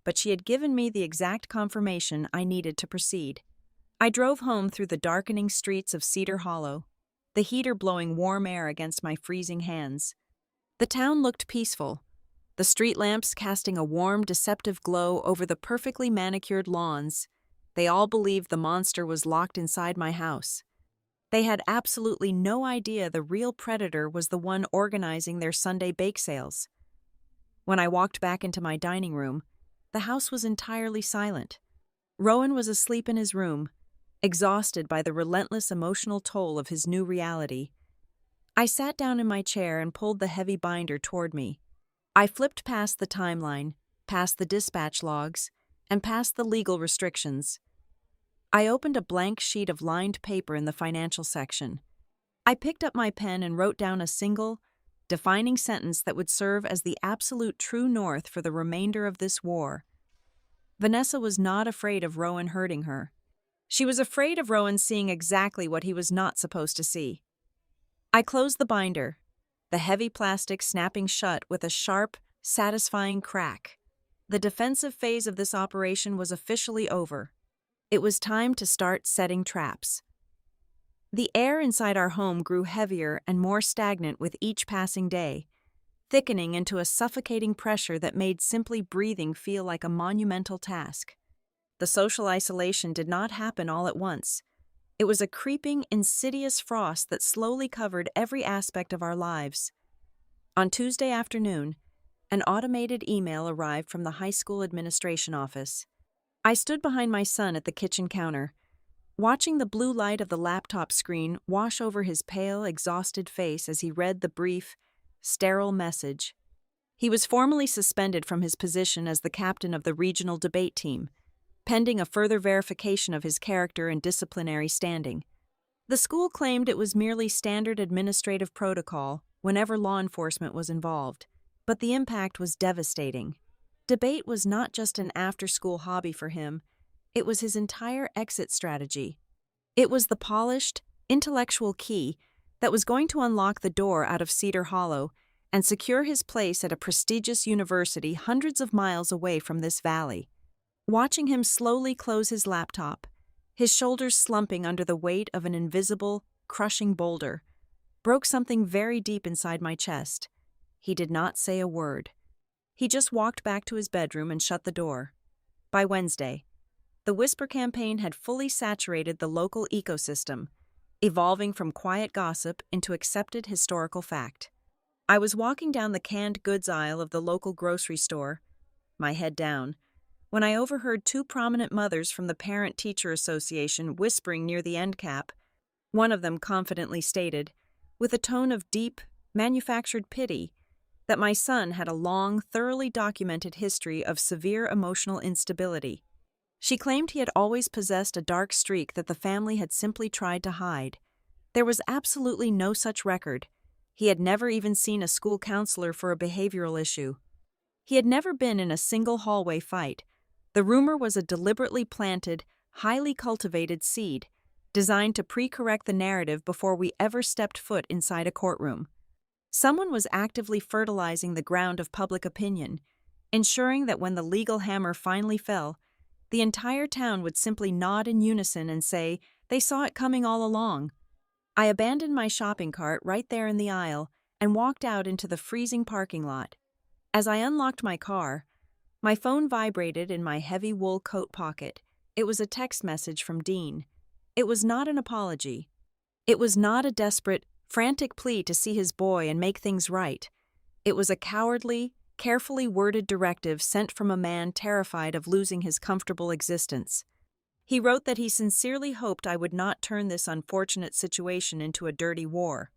but she had given me the exact confirmation I needed to proceed. I drove home through the darkening streets of Cedar Hollow, the heater blowing warm air against my freezing hands. The town looked peaceful, the street lamps casting a warm, deceptive glow over the perfectly manicured lawns. They all believed the monster was locked inside my house. They had absolutely no idea the real predator was the one organizing their Sunday bake sales. When I walked back into my dining room, the house was entirely silent. Rowan was asleep in his room, exhausted by the relentless emotional toll of his new reality. I sat down in my chair and pulled the heavy binder toward me. I flipped past the timeline, past the dispatch logs, and past the legal restrictions. I opened a blank sheet of lined paper in the financial section. I picked up my pen and wrote down a single, defining sentence that would serve as the absolute true north for the remainder of this war. Vanessa was not afraid of Rowan hurting her. She was afraid of Rowan seeing exactly what he was not supposed to see. I closed the binder, the heavy plastic snapping shut with a sharp, satisfying crack. The defensive phase of this operation was officially over. It was time to start setting traps. The air inside our home grew heavier and more stagnant with each passing day, thickening into a suffocating pressure that made simply breathing feel like a monumental task. The social isolation did not happen all at once. It was a creeping, insidious frost that slowly covered every aspect of our lives. On Tuesday afternoon, an automated email arrived from the high school administration office. I stood behind my son at the kitchen counter, watching the blue light of the laptop screen wash over his pale, exhausted face as he read the brief, sterile message. He was formally suspended from his position as the captain of the regional debate team, pending a further verification of his character and disciplinary standing. The school claimed it was merely standard administrative protocol whenever law enforcement was involved, but the impact was devastating. Debate was not just an after-school hobby for him, it was his entire exit strategy. It was the polished, intellectual key that was going to unlock the door out of Cedar Hollow and secure his place at a prestigious university hundreds of miles away from this valley. Watching him slowly close his laptop, his shoulders slumping under the weight of an invisible, crushing boulder, broke something very deep inside my chest. He did not say a word. He just walked back to his bedroom and shut the door. By Wednesday, the Whisper campaign had fully saturated the local ecosystem, evolving from quiet gossip into accepted historical fact. I was walking down the canned goods aisle of the local grocery store, my head down, when I overheard two prominent mothers from the Parent-Teacher Association whispering near the end cap. One of them confidently stated, with a tone of deep, manufactured pity, that my son had a long, thoroughly documented history of severe emotional instability. She claimed he had always possessed a dark streak that the family had simply tried to hide. There was absolutely no such record. He had never even seen a school counselor for a behavioral issue. He had never been in a single hallway fight. The rumor was a deliberately planted, highly cultivated seed, designed to pre-correct the narrative before we ever stepped foot inside a courtroom. Someone was actively fertilizing the ground of public opinion, ensuring that when the legal hammer finally fell, the entire town would simply nod in unison and say they saw it coming all along. I abandoned my shopping cart right there in the aisle and walked out into the freezing parking lot. As I unlocked my car, my phone vibrated in my heavy wool coat pocket. It was a text message from Dean. It was not an apology. It was not a desperate, frantic plea to see his boy and make things right. It was a cowardly, carefully worded directive sent from a man terrified of losing his comfortable existence. He wrote that he sincerely hoped I would not turn this unfortunate situation into a dirty war.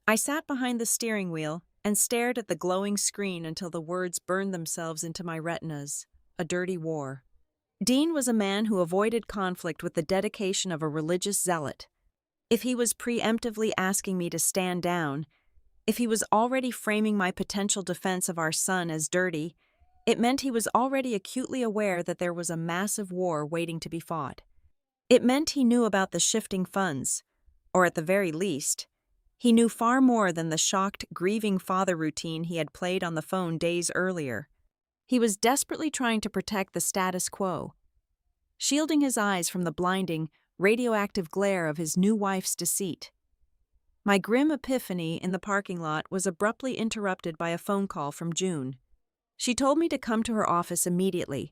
I sat behind the steering wheel and stared at the glowing screen until the words burned themselves into my retinas. A dirty war. Dean was a man who avoided conflict with the dedication of a religious zealot. If he was preemptively asking me to stand down, if he was already framing my potential defense of our son as dirty, it meant he was already acutely aware that there was a massive war waiting to be fought. It meant he knew about the shifting funds, or at the very least, he knew far more than the shocked, grieving father routine he had played on the phone days earlier. He was desperately trying to protect the status quo, shielding his eyes from the blinding, radioactive glare of his new wife's deceit. My grim epiphany in the parking lot was abruptly interrupted by a phone call from June. She told me to come to her office immediately,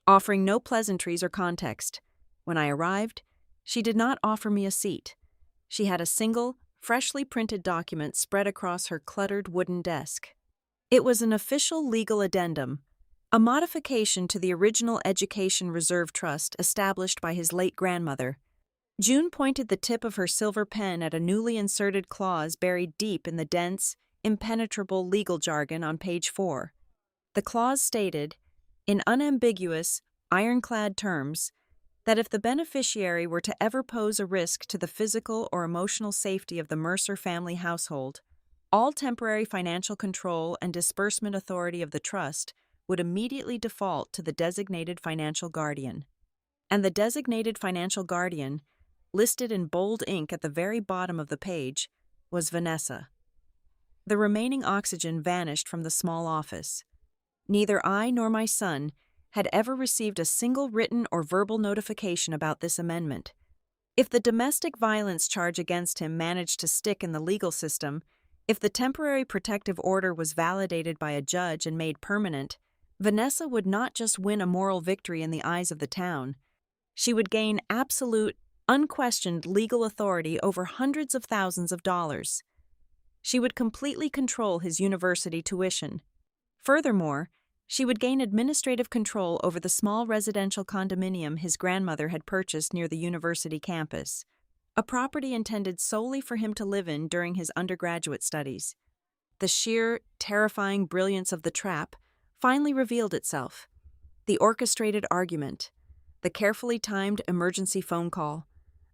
offering no pleasantries or context. When I arrived, she did not offer me a seat. She had a single, freshly printed document spread across her cluttered wooden desk. It was an official legal addendum, a modification to the original Education Reserve Trust established by his late grandmother. June pointed the tip of her silver pen at a newly inserted clause buried deep in the dense, impenetrable legal jargon on page 4. The clause stated, in unambiguous, ironclad terms, that if the beneficiary were to ever pose a risk to the physical or emotional safety of the Mercer family household, all temporary financial control and disbursement authority of the trust would immediately default to the designated financial guardian. And the designated financial guardian, listed in bold ink at the very bottom of the page, was Vanessa. The remaining oxygen vanished from the small office. Neither I nor my son had ever received a single written or verbal notification about this amendment. If the domestic violence charge against him managed to stick in the legal system, if the temporary protective order was validated by a judge and made permanent, Vanessa would not just win a moral victory in the eyes of the town. She would gain absolute, unquestioned legal authority over hundreds of thousands of dollars. She would completely control his university tuition. Furthermore, she would gain administrative control over the small residential condominium his grandmother had purchased near the university campus, a property intended solely for him to live in during his undergraduate studies. The sheer, terrifying brilliance of the trap finally revealed itself. The orchestrated argument, the carefully timed emergency phone call,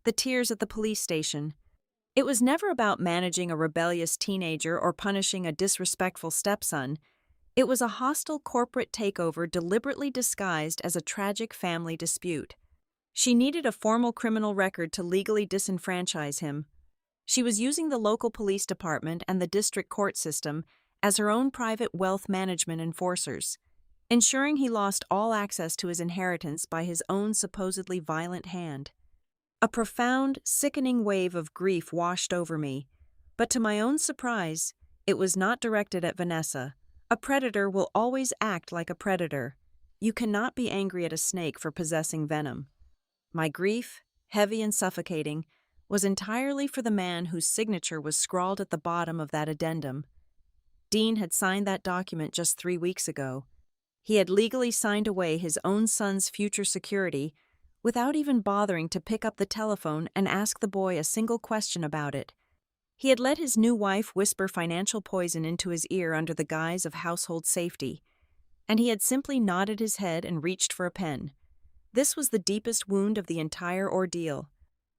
the tears at the police station. It was never about managing a rebellious teenager or punishing a disrespectful stepson. It was a hostile corporate takeover deliberately disguised as a tragic family dispute. She needed a formal criminal record to legally disenfranchise him. She was using the local police department and the district court system as her own private wealth management enforcers, ensuring he lost all access to his inheritance by his own supposedly violent hand. A profound, sickening wave of grief washed over me, but to my own surprise, it was not directed at Vanessa. A predator will always act like a predator. You cannot be angry at a snake for possessing venom. My grief, heavy and suffocating, was entirely for the man whose signature was scrawled at the bottom of that addendum. Dean had signed that document just 3 weeks ago. He had legally signed away his own son's future security without even bothering to pick up the telephone and ask the boy a single question about it. He had let his new wife whisper financial poison into his ear under the guise of household safety, and he had simply nodded his head and reached for a pen. This was the deepest wound of the entire ordeal.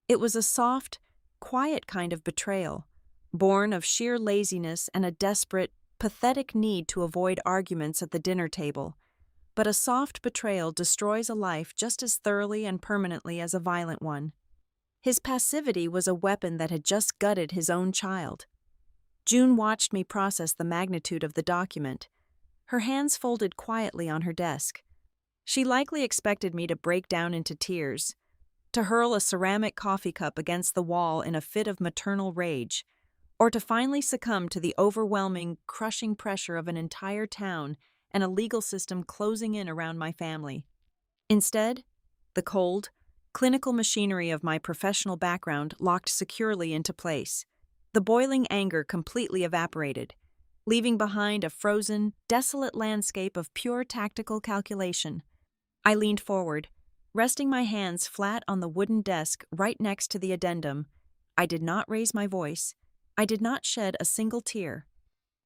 It was a soft, quiet kind of betrayal, born of sheer laziness and a desperate, pathetic need to avoid arguments at the dinner table. But a soft betrayal destroys a life just as thoroughly and permanently as a violent one. His passivity was a weapon that had just gutted his own child. June watched me process the magnitude of the document, her hands folded quietly on her desk. She likely expected me to break down into tears, to hurl a ceramic coffee cup against the wall in a fit of maternal rage, or to finally succumb to the overwhelming, crushing pressure of an entire town and a legal system closing in around my family. Instead, the cold, clinical machinery of my professional background locked securely into place. The boiling anger completely evaporated, leaving behind a frozen, desolate landscape of pure tactical calculation. I leaned forward, resting my hands flat on the wooden desk right next to the addendum. I did not raise my voice. I did not shed a single tear.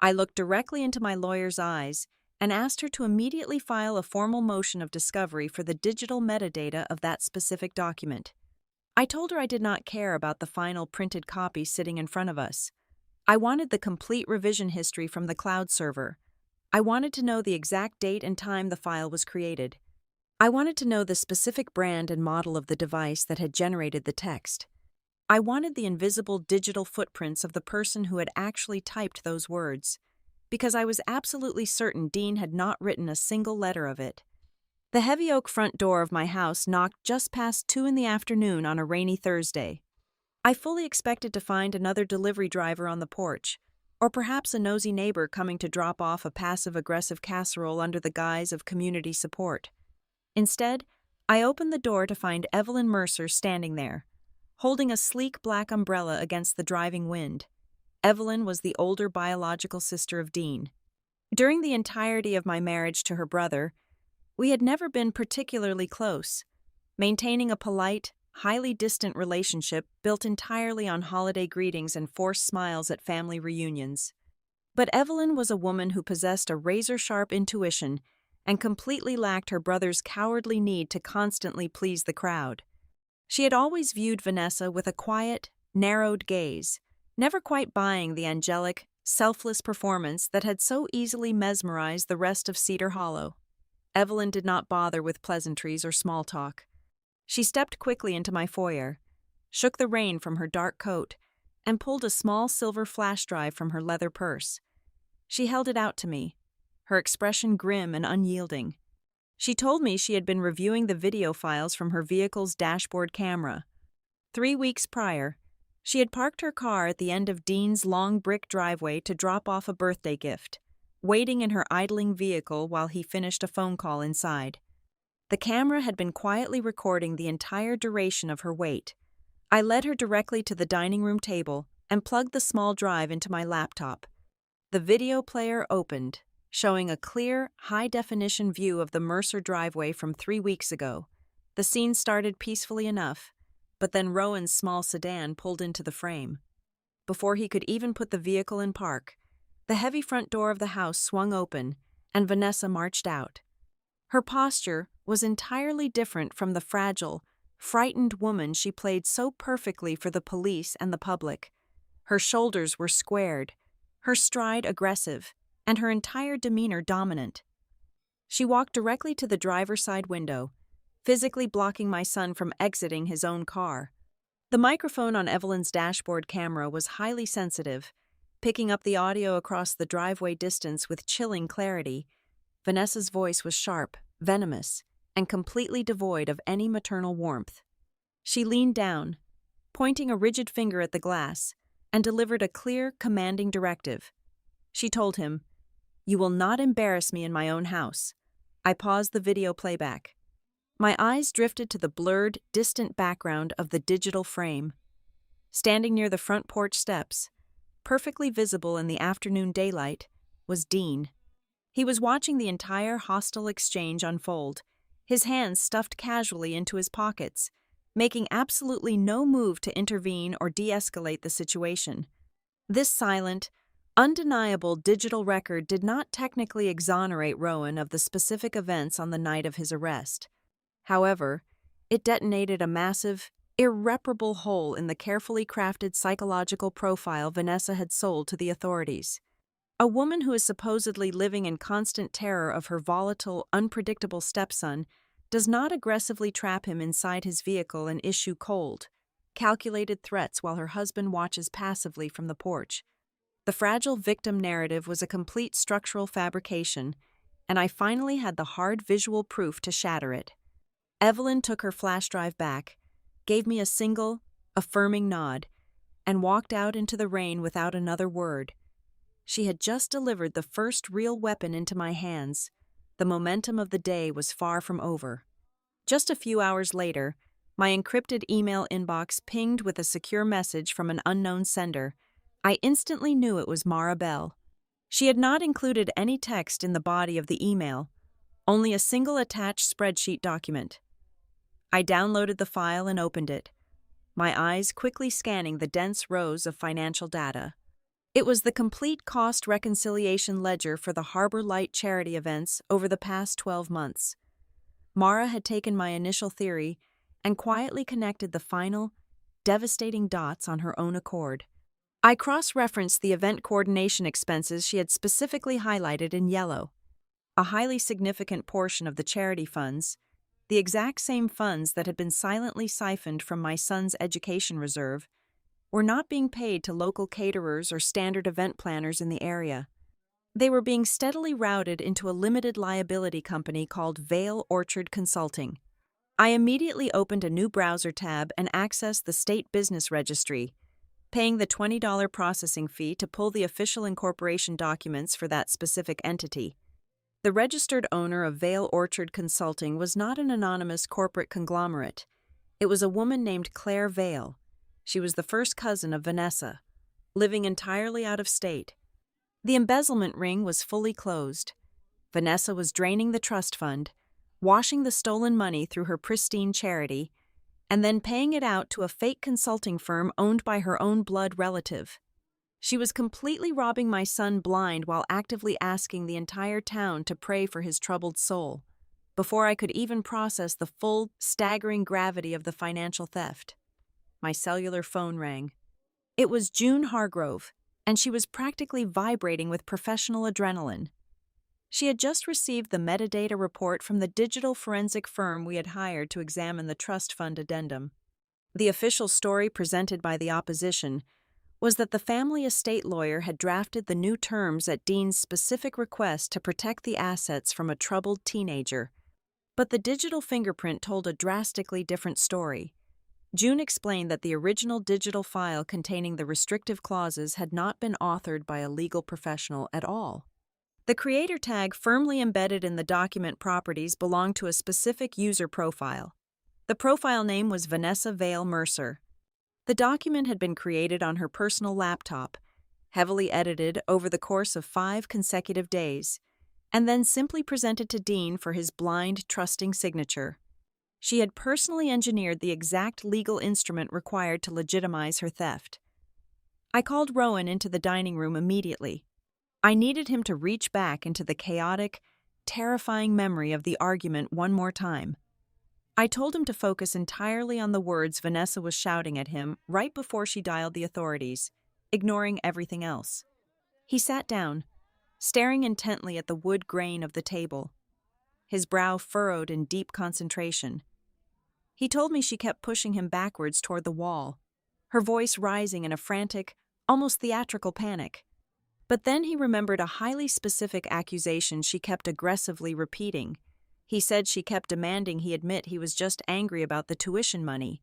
I looked directly into my lawyer's eyes and asked her to immediately file a formal motion of discovery for the digital metadata of that specific document. I told her I did not care about the final printed copy sitting in front of us. I wanted the complete revision history from the cloud server. I wanted to know the exact date and time the file was created. I wanted to know the specific brand and model of the device that had generated the text. I wanted the invisible digital footprints of the person who had actually typed those words, because I was absolutely certain Dean had not written a single letter of it. The heavy oak front door of my house knocked just past 2 p.m. on a rainy Thursday. I fully expected to find another delivery driver on the porch, or perhaps a nosy neighbor coming to drop off a passive-aggressive casserole under the guise of community support. Instead, I opened the door to find Evelyn Mercer standing there, holding a sleek black umbrella against the driving wind. Evelyn was the older biological sister of Dean. During the entirety of my marriage to her brother, we had never been particularly close, maintaining a polite, highly distant relationship built entirely on holiday greetings and forced smiles at family reunions. But Evelyn was a woman who possessed a razor-sharp intuition and completely lacked her brother's cowardly need to constantly please the crowd. She had always viewed Vanessa with a quiet, narrowed gaze, never quite buying the angelic, selfless performance that had so easily mesmerized the rest of Cedar Hollow. Evelyn did not bother with pleasantries or small talk. She stepped quickly into my foyer, shook the rain from her dark coat, and pulled a small silver flash drive from her leather purse. She held it out to me, her expression grim and unyielding. She told me she had been reviewing the video files from her vehicle's dashboard camera. 3 weeks prior, she had parked her car at the end of Dean's long brick driveway to drop off a birthday gift, waiting in her idling vehicle while he finished a phone call inside. The camera had been quietly recording the entire duration of her wait. I led her directly to the dining room table and plugged the small drive into my laptop. The video player opened, showing a clear, high-definition view of the Mercer driveway from 3 weeks ago. The scene started peacefully enough, but then Rowan's small sedan pulled into the frame. Before he could even put the vehicle in park, the heavy front door of the house swung open, and Vanessa marched out. Her posture was entirely different from the fragile, frightened woman she played so perfectly for the police and the public. Her shoulders were squared, her stride aggressive, and her entire demeanor dominant. She walked directly to the driver's side window, physically blocking my son from exiting his own car. The microphone on Evelyn's dashboard camera was highly sensitive, picking up the audio across the driveway distance with chilling clarity. Vanessa's voice was sharp, venomous, and completely devoid of any maternal warmth. She leaned down, pointing a rigid finger at the glass, and delivered a clear, commanding directive. She told him, "You will not embarrass me in my own house." I paused the video playback. My eyes drifted to the blurred, distant background of the digital frame. Standing near the front porch steps, perfectly visible in the afternoon daylight, was Dean. He was watching the entire hostile exchange unfold, his hands stuffed casually into his pockets, making absolutely no move to intervene or de-escalate the situation. This silent, undeniable digital record did not technically exonerate Rowan of the specific events on the night of his arrest. However, it detonated a massive, irreparable hole in the carefully crafted psychological profile Vanessa had sold to the authorities. A woman who is supposedly living in constant terror of her volatile, unpredictable stepson does not aggressively trap him inside his vehicle and issue cold, calculated threats while her husband watches passively from the porch. The fragile victim narrative was a complete structural fabrication, and I finally had the hard visual proof to shatter it. Evelyn took her flash drive back, gave me a single, affirming nod, and walked out into the rain without another word. She had just delivered the first real weapon into my hands. The momentum of the day was far from over. Just a few hours later, my encrypted email inbox pinged with a secure message from an unknown sender. I instantly knew it was Mara Bell. She had not included any text in the body of the email, only a single attached spreadsheet document. I downloaded the file and opened it, my eyes quickly scanning the dense rows of financial data. It was the complete cost reconciliation ledger for the Harbor Light charity events over the past 12 months. Mara had taken my initial theory and quietly connected the final, devastating dots on her own accord. I cross-referenced the event coordination expenses she had specifically highlighted in yellow. A highly significant portion of the charity funds, the exact same funds that had been silently siphoned from my son's education reserve, were not being paid to local caterers or standard event planners in the area. They were being steadily routed into a limited liability company called Vale Orchard Consulting. I immediately opened a new browser tab and accessed the State Business Registry, paying the $20 processing fee to pull the official incorporation documents for that specific entity. The registered owner of Vale Orchard Consulting was not an anonymous corporate conglomerate. It was a woman named Claire Vale. She was the first cousin of Vanessa, living entirely out of state. The embezzlement ring was fully closed. Vanessa was draining the trust fund, washing the stolen money through her pristine charity, and then paying it out to a fake consulting firm owned by her own blood relative. She was completely robbing my son blind while actively asking the entire town to pray for his troubled soul, before I could even process the full, staggering gravity of the financial theft. My cellular phone rang. It was June Hargrove, and she was practically vibrating with professional adrenaline. She had just received the metadata report from the digital forensic firm we had hired to examine the trust fund addendum. The official story presented by the opposition was that the family estate lawyer had drafted the new terms at Dean's specific request to protect the assets from a troubled teenager. But the digital fingerprint told a drastically different story. June explained that the original digital file containing the restrictive clauses had not been authored by a legal professional at all. The creator tag firmly embedded in the document properties belonged to a specific user profile. The profile name was Vanessa Vale Mercer. The document had been created on her personal laptop, heavily edited over the course of 5 consecutive days, and then simply presented to Dean for his blind, trusting signature. She had personally engineered the exact legal instrument required to legitimize her theft. I called Rowan into the dining room immediately. I needed him to reach back into the chaotic, terrifying memory of the argument one more time. I told him to focus entirely on the words Vanessa was shouting at him right before she dialed the authorities, ignoring everything else. He sat down, staring intently at the wood grain of the table, his brow furrowed in deep concentration. He told me she kept pushing him backwards toward the wall, her voice rising in a frantic, almost theatrical panic. But then he remembered a highly specific accusation she kept aggressively repeating. He said she kept demanding he admit he was just angry about the tuition money.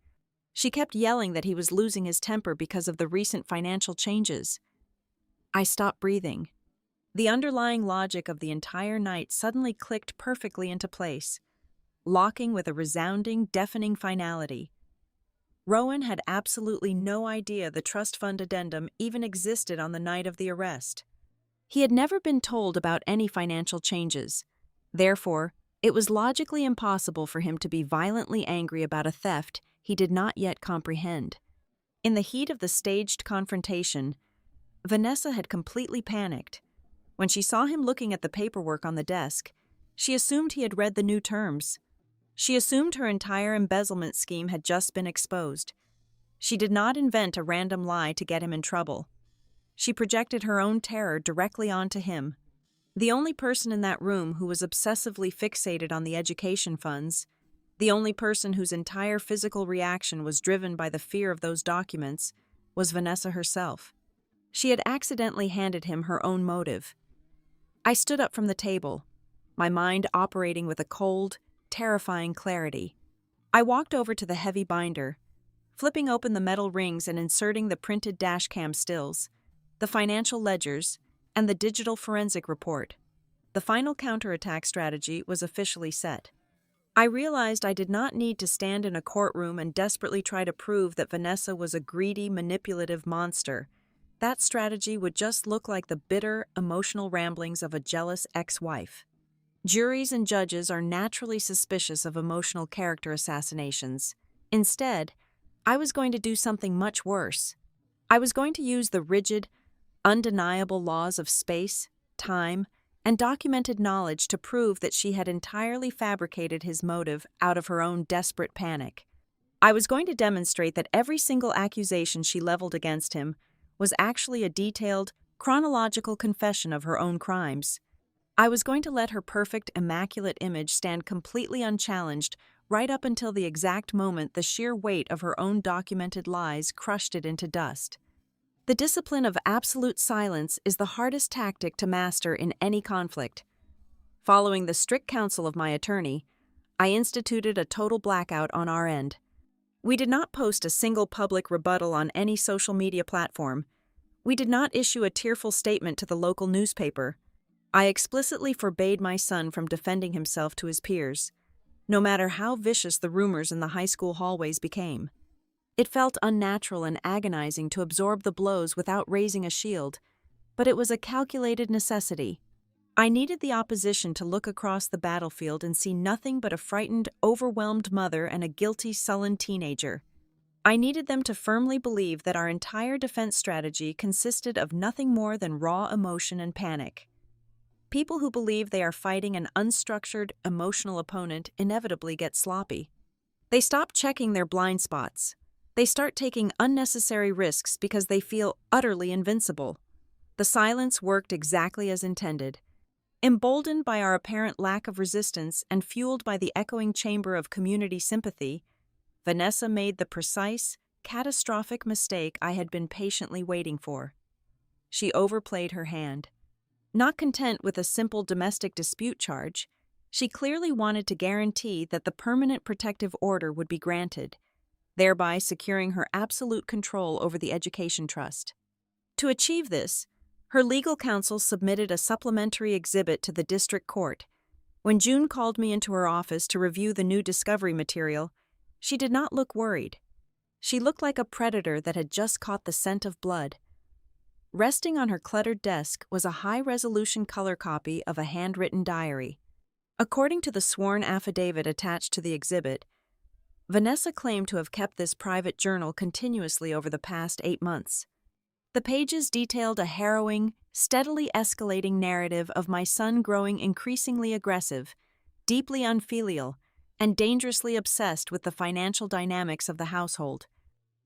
She kept yelling that he was losing his temper because of the recent financial changes. I stopped breathing. The underlying logic of the entire night suddenly clicked perfectly into place, locking with a resounding, deafening finality. Rowan had absolutely no idea the trust fund addendum even existed on the night of the arrest. He had never been told about any financial changes. Therefore, it was logically impossible for him to be violently angry about a theft he did not yet comprehend. In the heat of the staged confrontation, Vanessa had completely panicked. When she saw him looking at the paperwork on the desk, she assumed he had read the new terms. She assumed her entire embezzlement scheme had just been exposed. She did not invent a random lie to get him in trouble. She projected her own terror directly onto him. The only person in that room who was obsessively fixated on the education funds, the only person whose entire physical reaction was driven by the fear of those documents, was Vanessa herself. She had accidentally handed him her own motive. I stood up from the table, my mind operating with a cold, terrifying clarity. I walked over to the heavy binder, flipping open the metal rings and inserting the printed dashcam stills, the financial ledgers, and the digital forensic report. The final counterattack strategy was officially set. I realized I did not need to stand in a courtroom and desperately try to prove that Vanessa was a greedy, manipulative monster. That strategy would just look like the bitter, emotional ramblings of a jealous ex-wife. Juries and judges are naturally suspicious of emotional character assassinations. Instead, I was going to do something much worse. I was going to use the rigid, undeniable laws of space, time, and documented knowledge to prove that she had entirely fabricated his motive out of her own desperate panic. I was going to demonstrate that every single accusation she leveled against him was actually a detailed, chronological confession of her own crimes. I was going to let her perfect, immaculate image stand completely unchallenged right up until the exact moment the sheer weight of her own documented lies crushed it into dust. The discipline of absolute silence is the hardest tactic to master in any conflict. Following the strict counsel of my attorney, I instituted a total blackout on our end. We did not post a single public rebuttal on any social media platform. We did not issue a tearful statement to the local newspaper. I explicitly forbade my son from defending himself to his peers, no matter how vicious the rumors in the high school hallways became. It felt unnatural and agonizing to absorb the blows without raising a shield, but it was a calculated necessity. I needed the opposition to look across the battlefield and see nothing but a frightened, overwhelmed mother and a guilty, sullen teenager. I needed them to firmly believe that our entire defense strategy consisted of nothing more than raw emotion and panic. People who believe they are fighting an unstructured, emotional opponent inevitably get sloppy. They stop checking their blind spots. They start taking unnecessary risks because they feel utterly invincible. The silence worked exactly as intended. Emboldened by our apparent lack of resistance and fueled by the echoing chamber of community sympathy, Vanessa made the precise, catastrophic mistake I had been patiently waiting for. She overplayed her hand. Not content with a simple domestic dispute charge, she clearly wanted to guarantee that the permanent protective order would be granted, thereby securing her absolute control over the education trust. To achieve this, her legal counsel submitted a supplementary exhibit to the district court. When June called me into her office to review the new discovery material, she did not look worried. She looked like a predator that had just caught the scent of blood. Resting on her cluttered desk was a high-resolution color copy of a handwritten diary. According to the sworn affidavit attached to the exhibit, Vanessa claimed to have kept this private journal continuously over the past 8 months. The pages detailed a harrowing, steadily escalating narrative of my son growing increasingly aggressive, deeply unfilial, and dangerously obsessed with the financial dynamics of the household.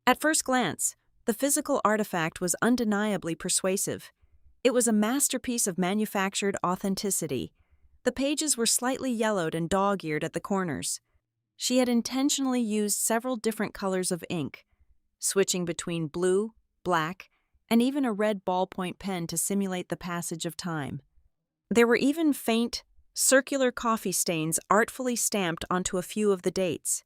At first glance, the physical artifact was undeniably persuasive. It was a masterpiece of manufactured authenticity. The pages were slightly yellowed and dog-eared at the corners. She had intentionally used several different colors of ink, switching between blue, black, and even a red ballpoint pen to simulate the passage of time. There were even faint, circular coffee stains artfully stamped onto a few of the dates,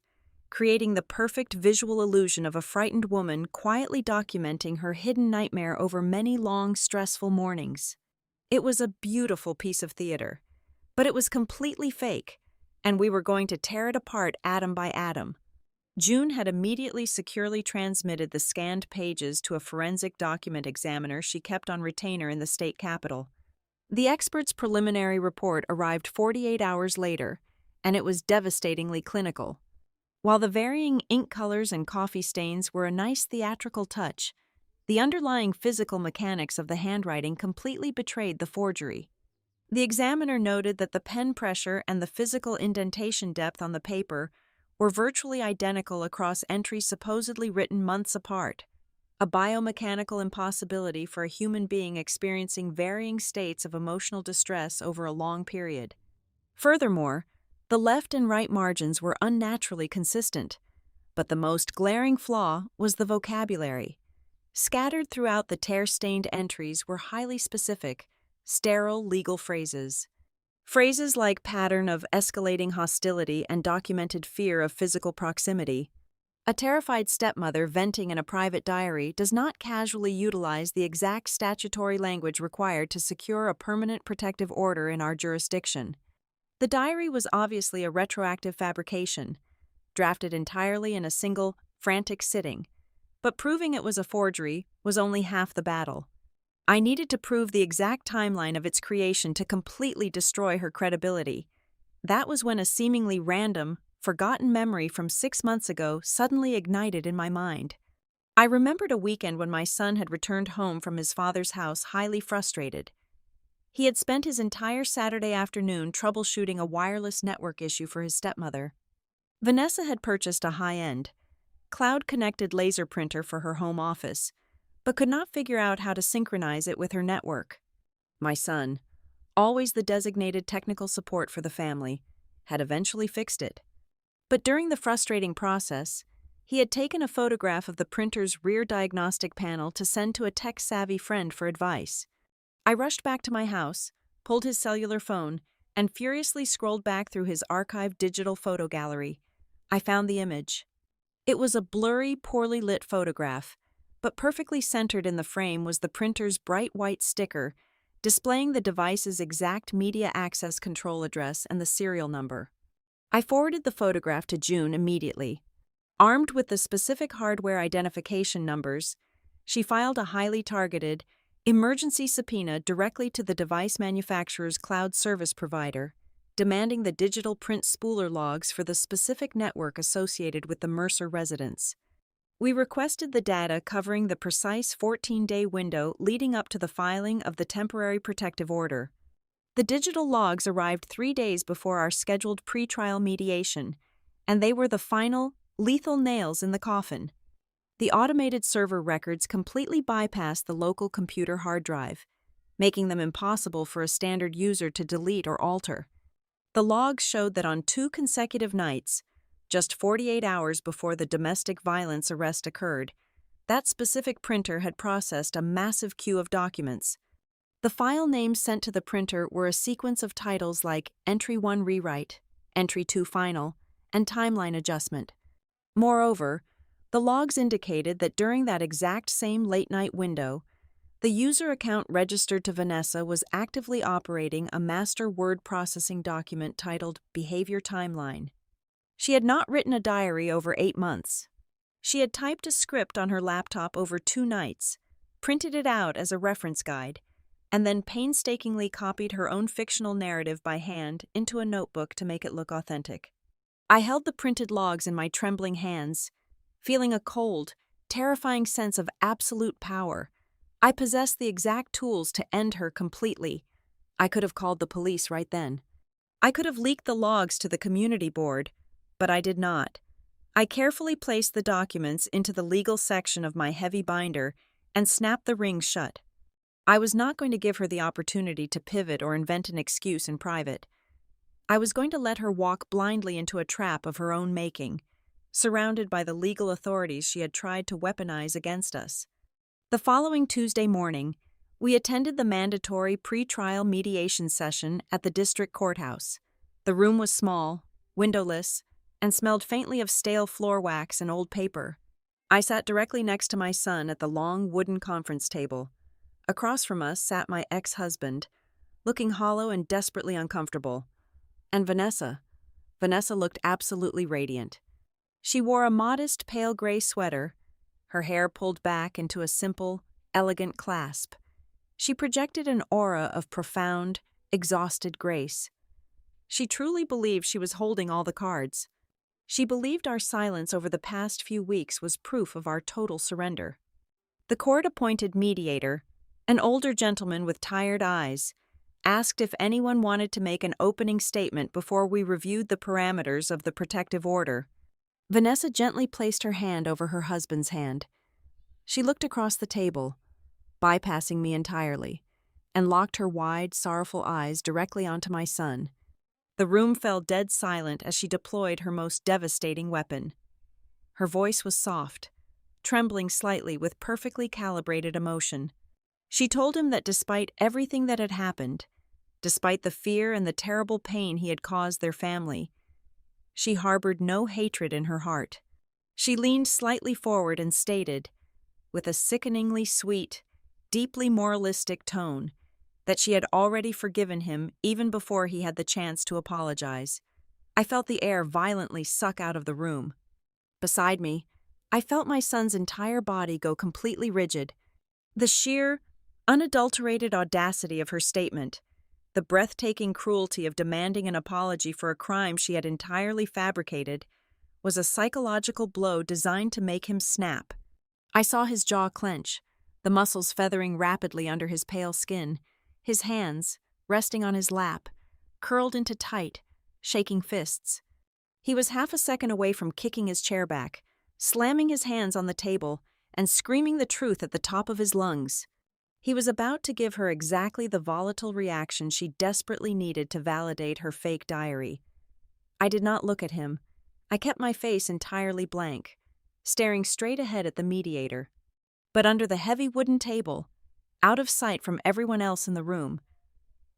creating the perfect visual illusion of a frightened woman quietly documenting her hidden nightmare over many long, stressful mornings. It was a beautiful piece of theater, but it was completely fake, and we were going to tear it apart atom by atom. June had immediately securely transmitted the scanned pages to a forensic document examiner she kept on retainer in the state capitol. The expert's preliminary report arrived 48 hours later, and it was devastatingly clinical. While the varying ink colors and coffee stains were a nice theatrical touch, the underlying physical mechanics of the handwriting completely betrayed the forgery. The examiner noted that the pen pressure and the physical indentation depth on the paper were virtually identical across entries supposedly written months apart, a biomechanical impossibility for a human being experiencing varying states of emotional distress over a long period. Furthermore, the left and right margins were unnaturally consistent, but the most glaring flaw was the vocabulary. Scattered throughout the tear-stained entries were highly specific, sterile legal phrases. Phrases like pattern of escalating hostility and documented fear of physical proximity. A terrified stepmother venting in a private diary does not casually utilize the exact statutory language required to secure a permanent protective order in our jurisdiction. The diary was obviously a retroactive fabrication, drafted entirely in a single, frantic sitting, but proving it was a forgery was only half the battle. I needed to prove the exact timeline of its creation to completely destroy her credibility. That was when a seemingly random, forgotten memory from 6 months ago suddenly ignited in my mind. I remembered a weekend when my son had returned home from his father's house highly frustrated. He had spent his entire Saturday afternoon troubleshooting a wireless network issue for his stepmother. Vanessa had purchased a high-end, cloud-connected laser printer for her home office, but could not figure out how to synchronize it with her network. My son, always the designated technical support for the family, had eventually fixed it. But during the frustrating process, he had taken a photograph of the printer's rear diagnostic panel to send to a tech-savvy friend for advice. I rushed back to my house, pulled his cellular phone, and furiously scrolled back through his archived digital photo gallery. I found the image. It was a blurry, poorly lit photograph, but perfectly centered in the frame was the printer's bright white sticker, displaying the device's exact media access control address and the serial number. I forwarded the photograph to June immediately. Armed with the specific hardware identification numbers, she filed a highly targeted, emergency subpoena directly to the device manufacturer's cloud service provider, demanding the digital print spooler logs for the specific network associated with the Mercer residence. We requested the data covering the precise 14-day window leading up to the filing of the temporary protective order. The digital logs arrived 3 days before our scheduled pretrial mediation, and they were the final, lethal nails in the coffin. The automated server records completely bypassed the local computer hard drive, making them impossible for a standard user to delete or alter. The logs showed that on 2 consecutive nights, just 48 hours before the domestic violence arrest occurred, that specific printer had processed a massive queue of documents. The file names sent to the printer were a sequence of titles like Entry 1 Rewrite, Entry 2 Final, and Timeline Adjustment. Moreover, the logs indicated that during that exact same late-night window, the user account registered to Vanessa was actively operating a master word processing document titled Behavior Timeline. She had not written a diary over 8 months. She had typed a script on her laptop over 2 nights, printed it out as a reference guide, and then painstakingly copied her own fictional narrative by hand into a notebook to make it look authentic. I held the printed logs in my trembling hands, feeling a cold, terrifying sense of absolute power. I possessed the exact tools to end her completely. I could have called the police right then. I could have leaked the logs to the community board, but I did not. I carefully placed the documents into the legal section of my heavy binder and snapped the ring shut. I was not going to give her the opportunity to pivot or invent an excuse in private. I was going to let her walk blindly into a trap of her own making, surrounded by the legal authorities she had tried to weaponize against us. The following Tuesday morning, we attended the mandatory pre-trial mediation session at the district courthouse. The room was small, windowless, and smelled faintly of stale floor wax and old paper. I sat directly next to my son at the long wooden conference table. Across from us sat my ex-husband, looking hollow and desperately uncomfortable. And Vanessa. Vanessa looked absolutely radiant. She wore a modest pale gray sweater, her hair pulled back into a simple, elegant clasp, She projected an aura of profound, exhausted grace. She truly believed she was holding all the cards. She believed our silence over the past few weeks was proof of our total surrender. The court-appointed mediator, an older gentleman with tired eyes, asked if anyone wanted to make an opening statement before we reviewed the parameters of the protective order. Vanessa gently placed her hand over her husband's hand. She looked across the table, bypassing me entirely, and locked her wide, sorrowful eyes directly onto my son. The room fell dead silent as she deployed her most devastating weapon. Her voice was soft, trembling slightly with perfectly calibrated emotion. She told him that despite everything that had happened, despite the fear and the terrible pain he had caused their family, she harbored no hatred in her heart. She leaned slightly forward and stated, with a sickeningly sweet, deeply moralistic tone, that she had already forgiven him even before he had the chance to apologize. I felt the air violently suck out of the room. Beside me, I felt my son's entire body go completely rigid. The sheer, unadulterated audacity of her statement, the breathtaking cruelty of demanding an apology for a crime she had entirely fabricated, was a psychological blow designed to make him snap. I saw his jaw clench, the muscles feathering rapidly under his pale skin, his hands, resting on his lap, curled into tight, shaking fists. He was half a second away from kicking his chair back, slamming his hands on the table, and screaming the truth at the top of his lungs. He was about to give her exactly the volatile reaction she desperately needed to validate her fake diary. I did not look at him. I kept my face entirely blank, staring straight ahead at the mediator. But under the heavy wooden table, out of sight from everyone else in the room,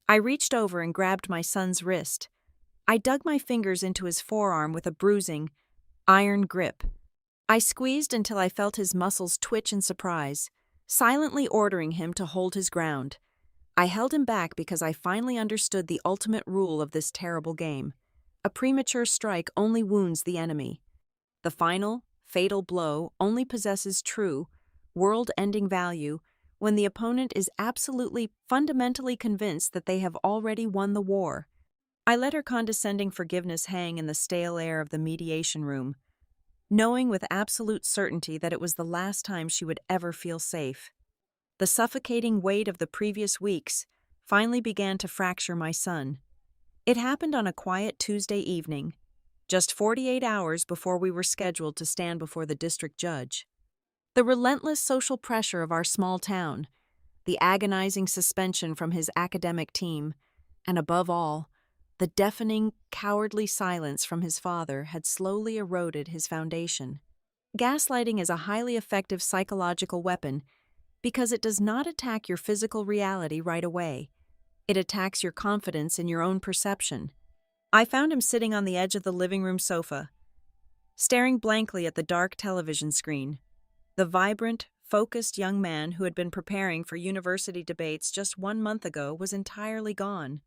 I reached over and grabbed my son's wrist. I dug my fingers into his forearm with a bruising, iron grip. I squeezed until I felt his muscles twitch in surprise, silently ordering him to hold his ground. I held him back because I finally understood the ultimate rule of this terrible game. A premature strike only wounds the enemy. The final, fatal blow only possesses true, world-ending value when the opponent is absolutely, fundamentally convinced that they have already won the war. I let her condescending forgiveness hang in the stale air of the mediation room, knowing with absolute certainty that it was the last time she would ever feel safe. The suffocating weight of the previous weeks finally began to fracture my son. It happened on a quiet Tuesday evening, just 48 hours before we were scheduled to stand before the district judge. The relentless social pressure of our small town, the agonizing suspension from his academic team, and above all, the deafening, cowardly silence from his father had slowly eroded his foundation. Gaslighting is a highly effective psychological weapon because it does not attack your physical reality right away. It attacks your confidence in your own perception. I found him sitting on the edge of the living room sofa, staring blankly at the dark television screen. The vibrant, focused young man who had been preparing for university debates just 1 month ago was entirely gone.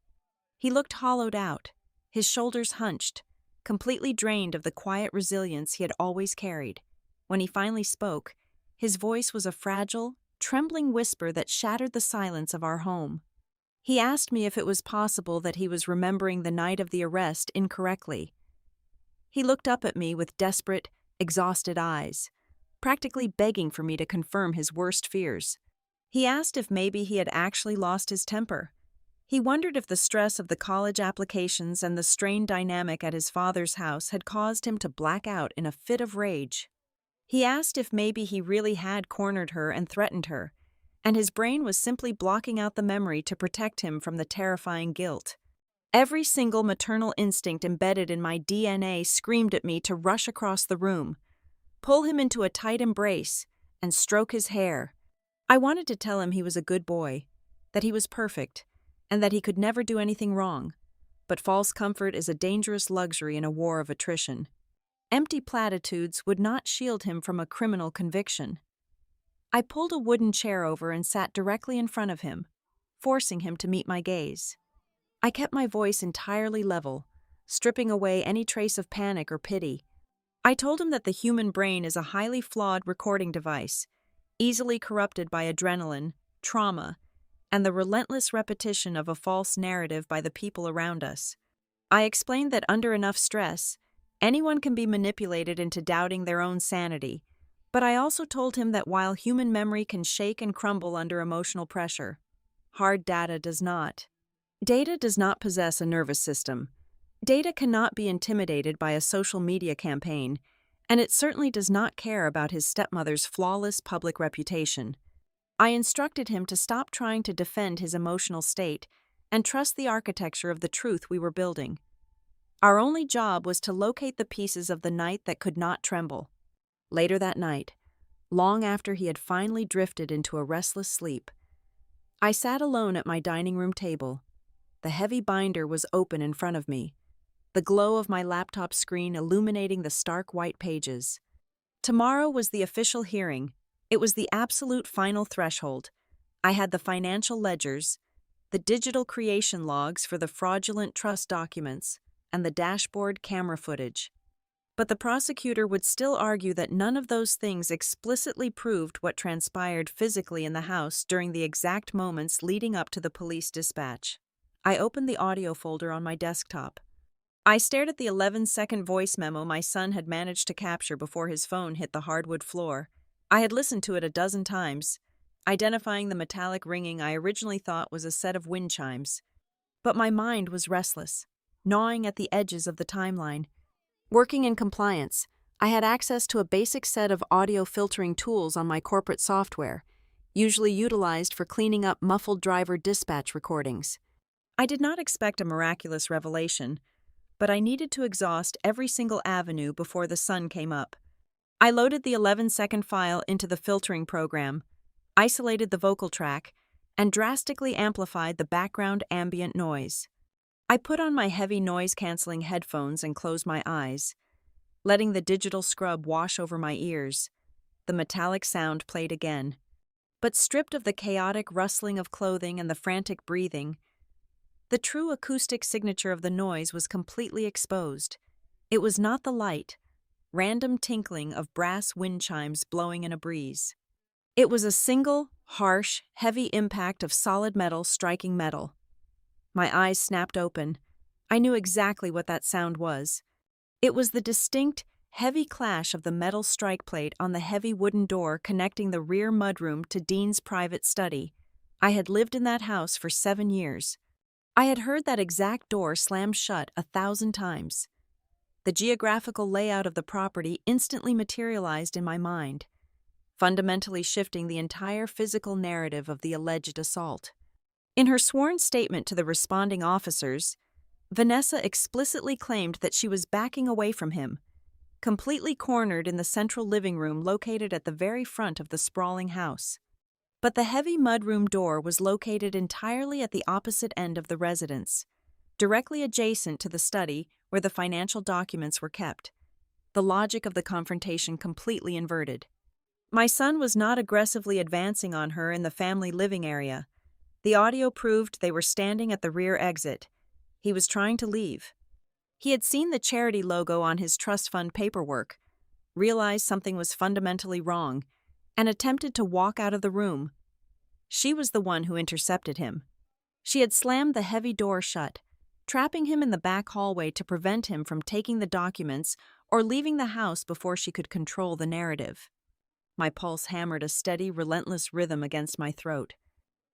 He looked hollowed out, his shoulders hunched, completely drained of the quiet resilience he had always carried. When he finally spoke, his voice was a fragile, trembling whisper that shattered the silence of our home. He asked me if it was possible that he was remembering the night of the arrest incorrectly. He looked up at me with desperate, exhausted eyes, practically begging for me to confirm his worst fears. He asked if maybe he had actually lost his temper. He wondered if the stress of the college applications and the strained dynamic at his father's house had caused him to black out in a fit of rage. He asked if maybe he really had cornered her and threatened her, and his brain was simply blocking out the memory to protect him from the terrifying guilt. Every single maternal instinct embedded in my DNA screamed at me to rush across the room, pull him into a tight embrace, and stroke his hair. I wanted to tell him he was a good boy, that he was perfect, and that he could never do anything wrong. But false comfort is a dangerous luxury in a war of attrition. Empty platitudes would not shield him from a criminal conviction. I pulled a wooden chair over and sat directly in front of him, forcing him to meet my gaze. I kept my voice entirely level, stripping away any trace of panic or pity. I told him that the human brain is a highly flawed recording device, easily corrupted by adrenaline, trauma, and the relentless repetition of a false narrative by the people around us. I explained that under enough stress, anyone can be manipulated into doubting their own sanity, but I also told him that while human memory can shake and crumble under emotional pressure, hard data does not. Data does not possess a nervous system. Data cannot be intimidated by a social media campaign, and it certainly does not care about his stepmother's flawless public reputation. I instructed him to stop trying to defend his emotional state and trust the architecture of the truth we were building. Our only job was to locate the pieces of the night that could not tremble. Later that night, long after he had finally drifted into a restless sleep, I sat alone at my dining room table. The heavy binder was open in front of me, the glow of my laptop screen illuminating the stark white pages. Tomorrow was the official hearing. It was the absolute final threshold. I had the financial ledgers, the digital creation logs for the fraudulent trust documents, and the dashboard camera footage. But the prosecutor would still argue that none of those things explicitly proved what transpired physically in the house during the exact moments leading up to the police dispatch. I opened the audio folder on my desktop. I stared at the 11-second voice memo my son had managed to capture before his phone hit the hardwood floor. I had listened to it a dozen times, identifying the metallic ringing I originally thought was a set of wind chimes. But my mind was restless, gnawing at the edges of the timeline. Working in compliance, I had access to a basic set of audio filtering tools on my corporate software, usually utilized for cleaning up muffled driver dispatch recordings. I did not expect a miraculous revelation, but I needed to exhaust every single avenue before the sun came up. I loaded the 11-second file into the filtering program, isolated the vocal track, and drastically amplified the background ambient noise. I put on my heavy noise-canceling headphones and closed my eyes, letting the digital scrub wash over my ears. The metallic sound played again. But stripped of the chaotic rustling of clothing and the frantic breathing, the true acoustic signature of the noise was completely exposed. It was not the light, random tinkling of brass wind chimes blowing in a breeze. It was a single, harsh, heavy impact of solid metal striking metal. My eyes snapped open. I knew exactly what that sound was. It was the distinct, heavy clash of the metal strike plate on the heavy wooden door connecting the rear mudroom to Dean's private study. I had lived in that house for 7 years. I had heard that exact door slam shut 1,000 times. The geographical layout of the property instantly materialized in my mind, fundamentally shifting the entire physical narrative of the alleged assault. In her sworn statement to the responding officers, Vanessa explicitly claimed that she was backing away from him, completely cornered in the central living room located at the very front of the sprawling house. But the heavy mudroom door was located entirely at the opposite end of the residence, directly adjacent to the study where the financial documents were kept. The logic of the confrontation completely inverted. My son was not aggressively advancing on her in the family living area. The audio proved they were standing at the rear exit. He was trying to leave. He had seen the charity logo on his trust fund paperwork, realized something was fundamentally wrong, and attempted to walk out of the room. She was the one who intercepted him. She had slammed the heavy door shut, trapping him in the back hallway to prevent him from taking the documents or leaving the house before she could control the narrative. My pulse hammered a steady, relentless rhythm against my throat.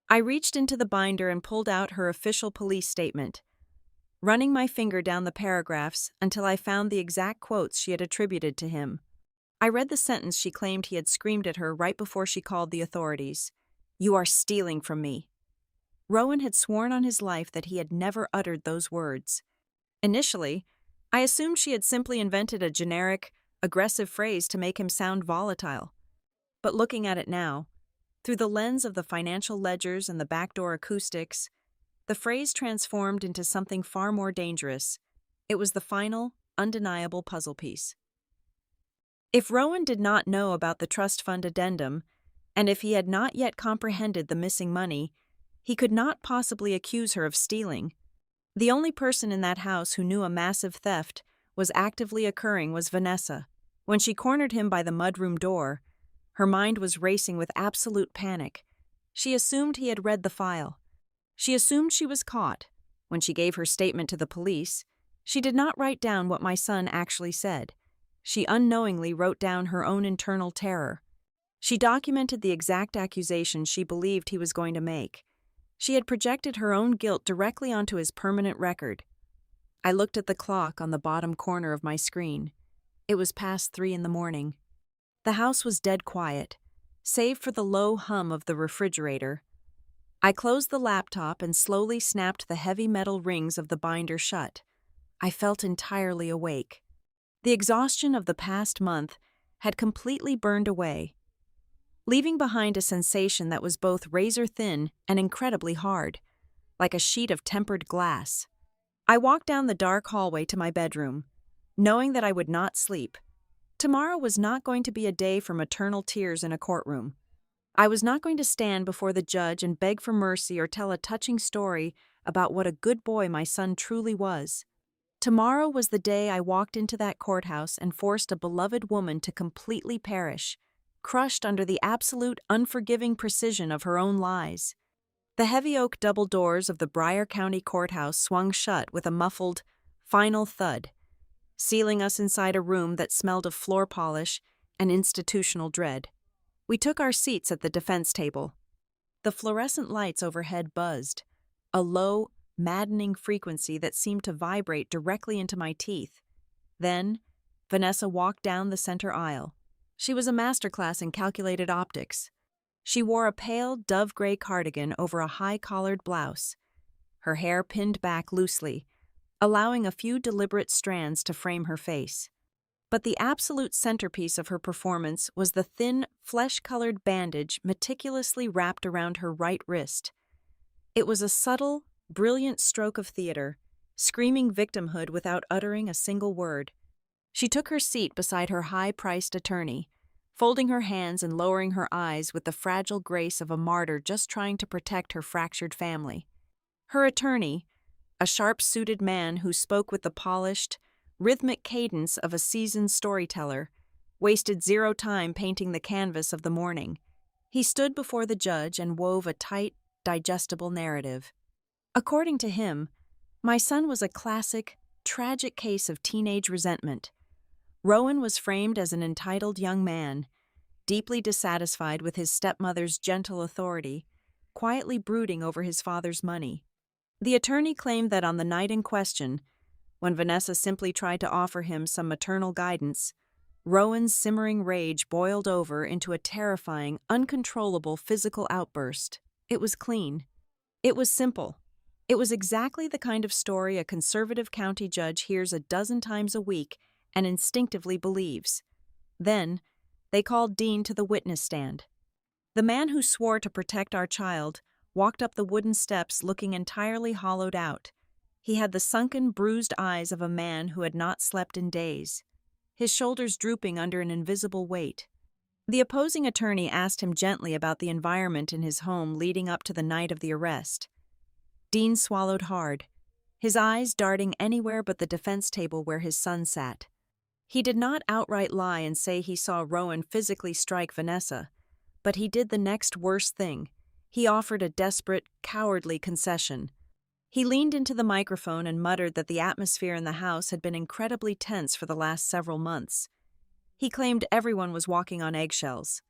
I reached into the binder and pulled out her official police statement, running my finger down the paragraphs until I found the exact quotes she had attributed to him. I read the sentence she claimed he had screamed at her right before she called the authorities. "You are stealing from me." Rowan had sworn on his life that he had never uttered those words. Initially, I assumed she had simply invented a generic, aggressive phrase to make him sound volatile. But looking at it now, through the lens of the financial ledgers and the backdoor acoustics, the phrase transformed into something far more dangerous. It was the final, undeniable puzzle piece. If Rowan did not know about the trust fund addendum, and if he had not yet comprehended the missing money, he could not possibly accuse her of stealing. The only person in that house who knew a massive theft was actively occurring was Vanessa. When she cornered him by the mudroom door, her mind was racing with absolute panic. She assumed he had read the file. She assumed she was caught. When she gave her statement to the police, she did not write down what my son actually said. She unknowingly wrote down her own internal terror. She documented the exact accusation she believed he was going to make. She had projected her own guilt directly onto his permanent record. I looked at the clock on the bottom corner of my screen. It was past 3 in the morning. The house was dead quiet, save for the low hum of the refrigerator. I closed the laptop and slowly snapped the heavy metal rings of the binder shut. I felt entirely awake. The exhaustion of the past month had completely burned away, leaving behind a sensation that was both razor-thin and incredibly hard, like a sheet of tempered glass. I walked down the dark hallway to my bedroom, knowing that I would not sleep. Tomorrow was not going to be a day for maternal tears in a courtroom. I was not going to stand before the judge and beg for mercy or tell a touching story about what a good boy my son truly was. Tomorrow was the day I walked into that courthouse and forced a beloved woman to completely perish, crushed under the absolute unforgiving precision of her own lies. The heavy oak double doors of the Bryan County Courthouse swung shut with a muffled, final thud, sealing us inside a room that smelled of floor polish and institutional dread. We took our seats at the defense table. The fluorescent lights overhead buzzed, a low, maddening frequency that seemed to vibrate directly into my teeth. Then, Vanessa walked down the center aisle. She was a masterclass in calculated optics. She wore a pale, dove-gray cardigan over a high-collared blouse, her hair pinned back loosely, allowing a few deliberate strands to frame her face. But the absolute centerpiece of her performance was the thin, flesh-colored bandage meticulously wrapped around her right wrist. It was a subtle, brilliant stroke of theater, screaming victimhood without uttering a single word. She took her seat beside her high-priced attorney, folding her hands and lowering her eyes with the fragile grace of a martyr just trying to protect her fractured family. Her attorney, a sharp-suited man who spoke with the polished, rhythmic cadence of a seasoned storyteller, wasted zero time painting the canvas of the morning. He stood before the judge and wove a tight, digestible narrative. According to him, my son was a classic, tragic case of teenage resentment. Rowan was framed as an entitled young man, deeply dissatisfied with his stepmother's gentle authority, quietly brooding over his father's money. The attorney claimed that on the night in question, when Vanessa simply tried to offer him some maternal guidance, Rowan's simmering rage boiled over into a terrifying, uncontrollable physical outburst. It was clean. It was simple. It was exactly the kind of story a conservative county judge hears a dozen times a week and instinctively believes. Then, they called Dean to the witness stand. The man who swore to protect our child walked up the wooden steps looking entirely hollowed out. He had the sunken, bruised eyes of a man who had not slept in days, his shoulders drooping under an invisible weight. The opposing attorney asked him gently about the environment in his home leading up to the night of the arrest. Dean swallowed hard, his eyes darting anywhere but the defense table where his son sat. He did not outright lie and say he saw Rowan physically strike Vanessa, but he did the next worst thing. He offered a desperate, cowardly concession. He leaned into the microphone and muttered that the atmosphere in the house had been incredibly tense for the last several months. He claimed everyone was walking on eggshells.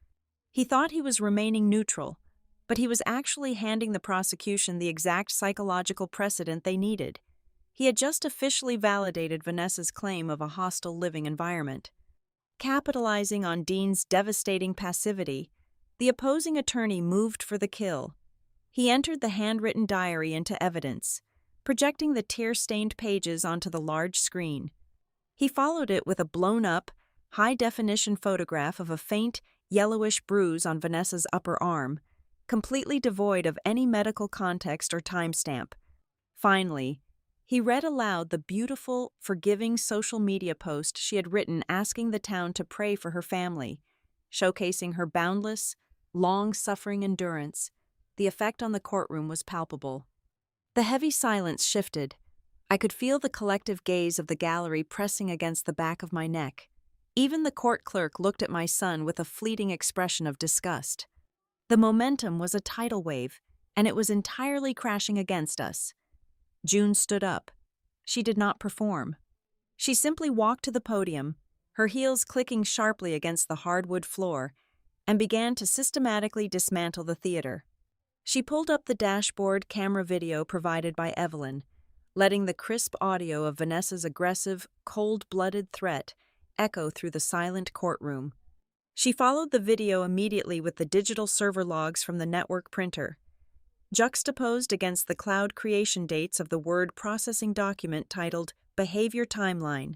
He thought he was remaining neutral, but he was actually handing the prosecution the exact psychological precedent they needed. He had just officially validated Vanessa's claim of a hostile living environment. Capitalizing on Dean's devastating passivity, the opposing attorney moved for the kill. He entered the handwritten diary into evidence, projecting the tear-stained pages onto the large screen. He followed it with a blown-up, high-definition photograph of a faint, yellowish bruise on Vanessa's upper arm, completely devoid of any medical context or timestamp. Finally, he read aloud the beautiful, forgiving social media post she had written asking the town to pray for her family, showcasing her boundless, long-suffering endurance. The effect on the courtroom was palpable. The heavy silence shifted. I could feel the collective gaze of the gallery pressing against the back of my neck. Even the court clerk looked at my son with a fleeting expression of disgust. The momentum was a tidal wave, and it was entirely crashing against us. June stood up. She did not perform. She simply walked to the podium, her heels clicking sharply against the hardwood floor, and began to systematically dismantle the theater. She pulled up the dashboard camera video provided by Evelyn, letting the crisp audio of Vanessa's aggressive, cold-blooded threat echo through the silent courtroom. She followed the video immediately with the digital server logs from the network printer, juxtaposed against the cloud creation dates of the word processing document titled Behavior Timeline.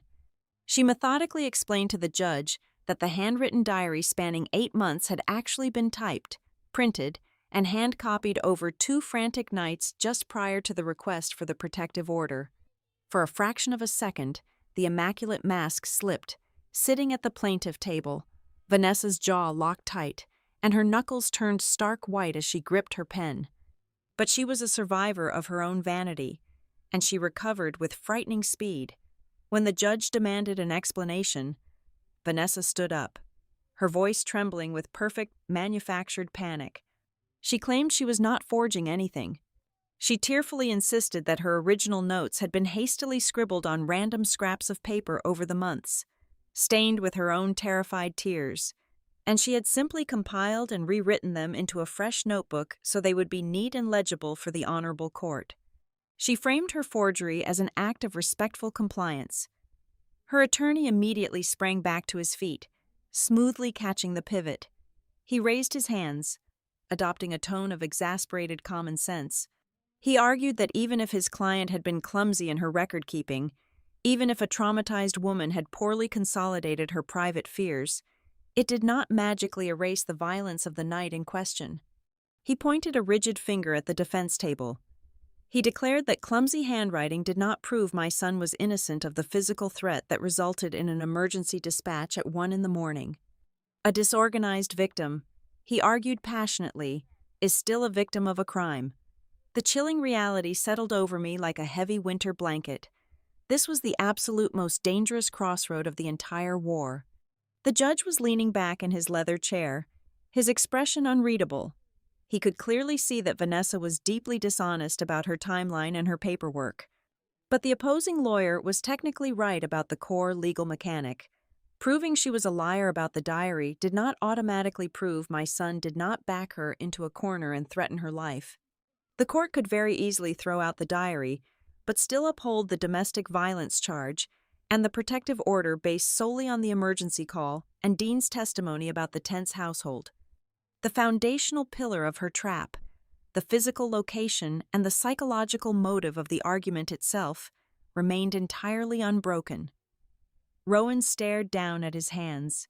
She methodically explained to the judge that the handwritten diary spanning 8 months had actually been typed, printed, and hand-copied over 2 frantic nights just prior to the request for the protective order. For a fraction of a second, the immaculate mask slipped, sitting at the plaintiff table. Vanessa's jaw locked tight, and her knuckles turned stark white as she gripped her pen. But she was a survivor of her own vanity, and she recovered with frightening speed. When the judge demanded an explanation, Vanessa stood up, her voice trembling with perfect manufactured panic. She claimed she was not forging anything. She tearfully insisted that her original notes had been hastily scribbled on random scraps of paper over the months, stained with her own terrified tears, and she had simply compiled and rewritten them into a fresh notebook so they would be neat and legible for the honorable court. She framed her forgery as an act of respectful compliance. Her attorney immediately sprang back to his feet, smoothly catching the pivot. He raised his hands, adopting a tone of exasperated common sense. He argued that even if his client had been clumsy in her record-keeping, even if a traumatized woman had poorly consolidated her private fears, it did not magically erase the violence of the night in question. He pointed a rigid finger at the defense table. He declared that clumsy handwriting did not prove my son was innocent of the physical threat that resulted in an emergency dispatch at 1 a.m. A disorganized victim, he argued passionately, is still a victim of a crime. The chilling reality settled over me like a heavy winter blanket. This was the absolute most dangerous crossroad of the entire war. The judge was leaning back in his leather chair, his expression unreadable. He could clearly see that Vanessa was deeply dishonest about her timeline and her paperwork. But the opposing lawyer was technically right about the core legal mechanic. Proving she was a liar about the diary did not automatically prove my son did not back her into a corner and threaten her life. The court could very easily throw out the diary, but still uphold the domestic violence charge and the protective order based solely on the emergency call and Dean's testimony about the tense household. The foundational pillar of her trap, the physical location and the psychological motive of the argument itself, remained entirely unbroken. Rowan stared down at his hands,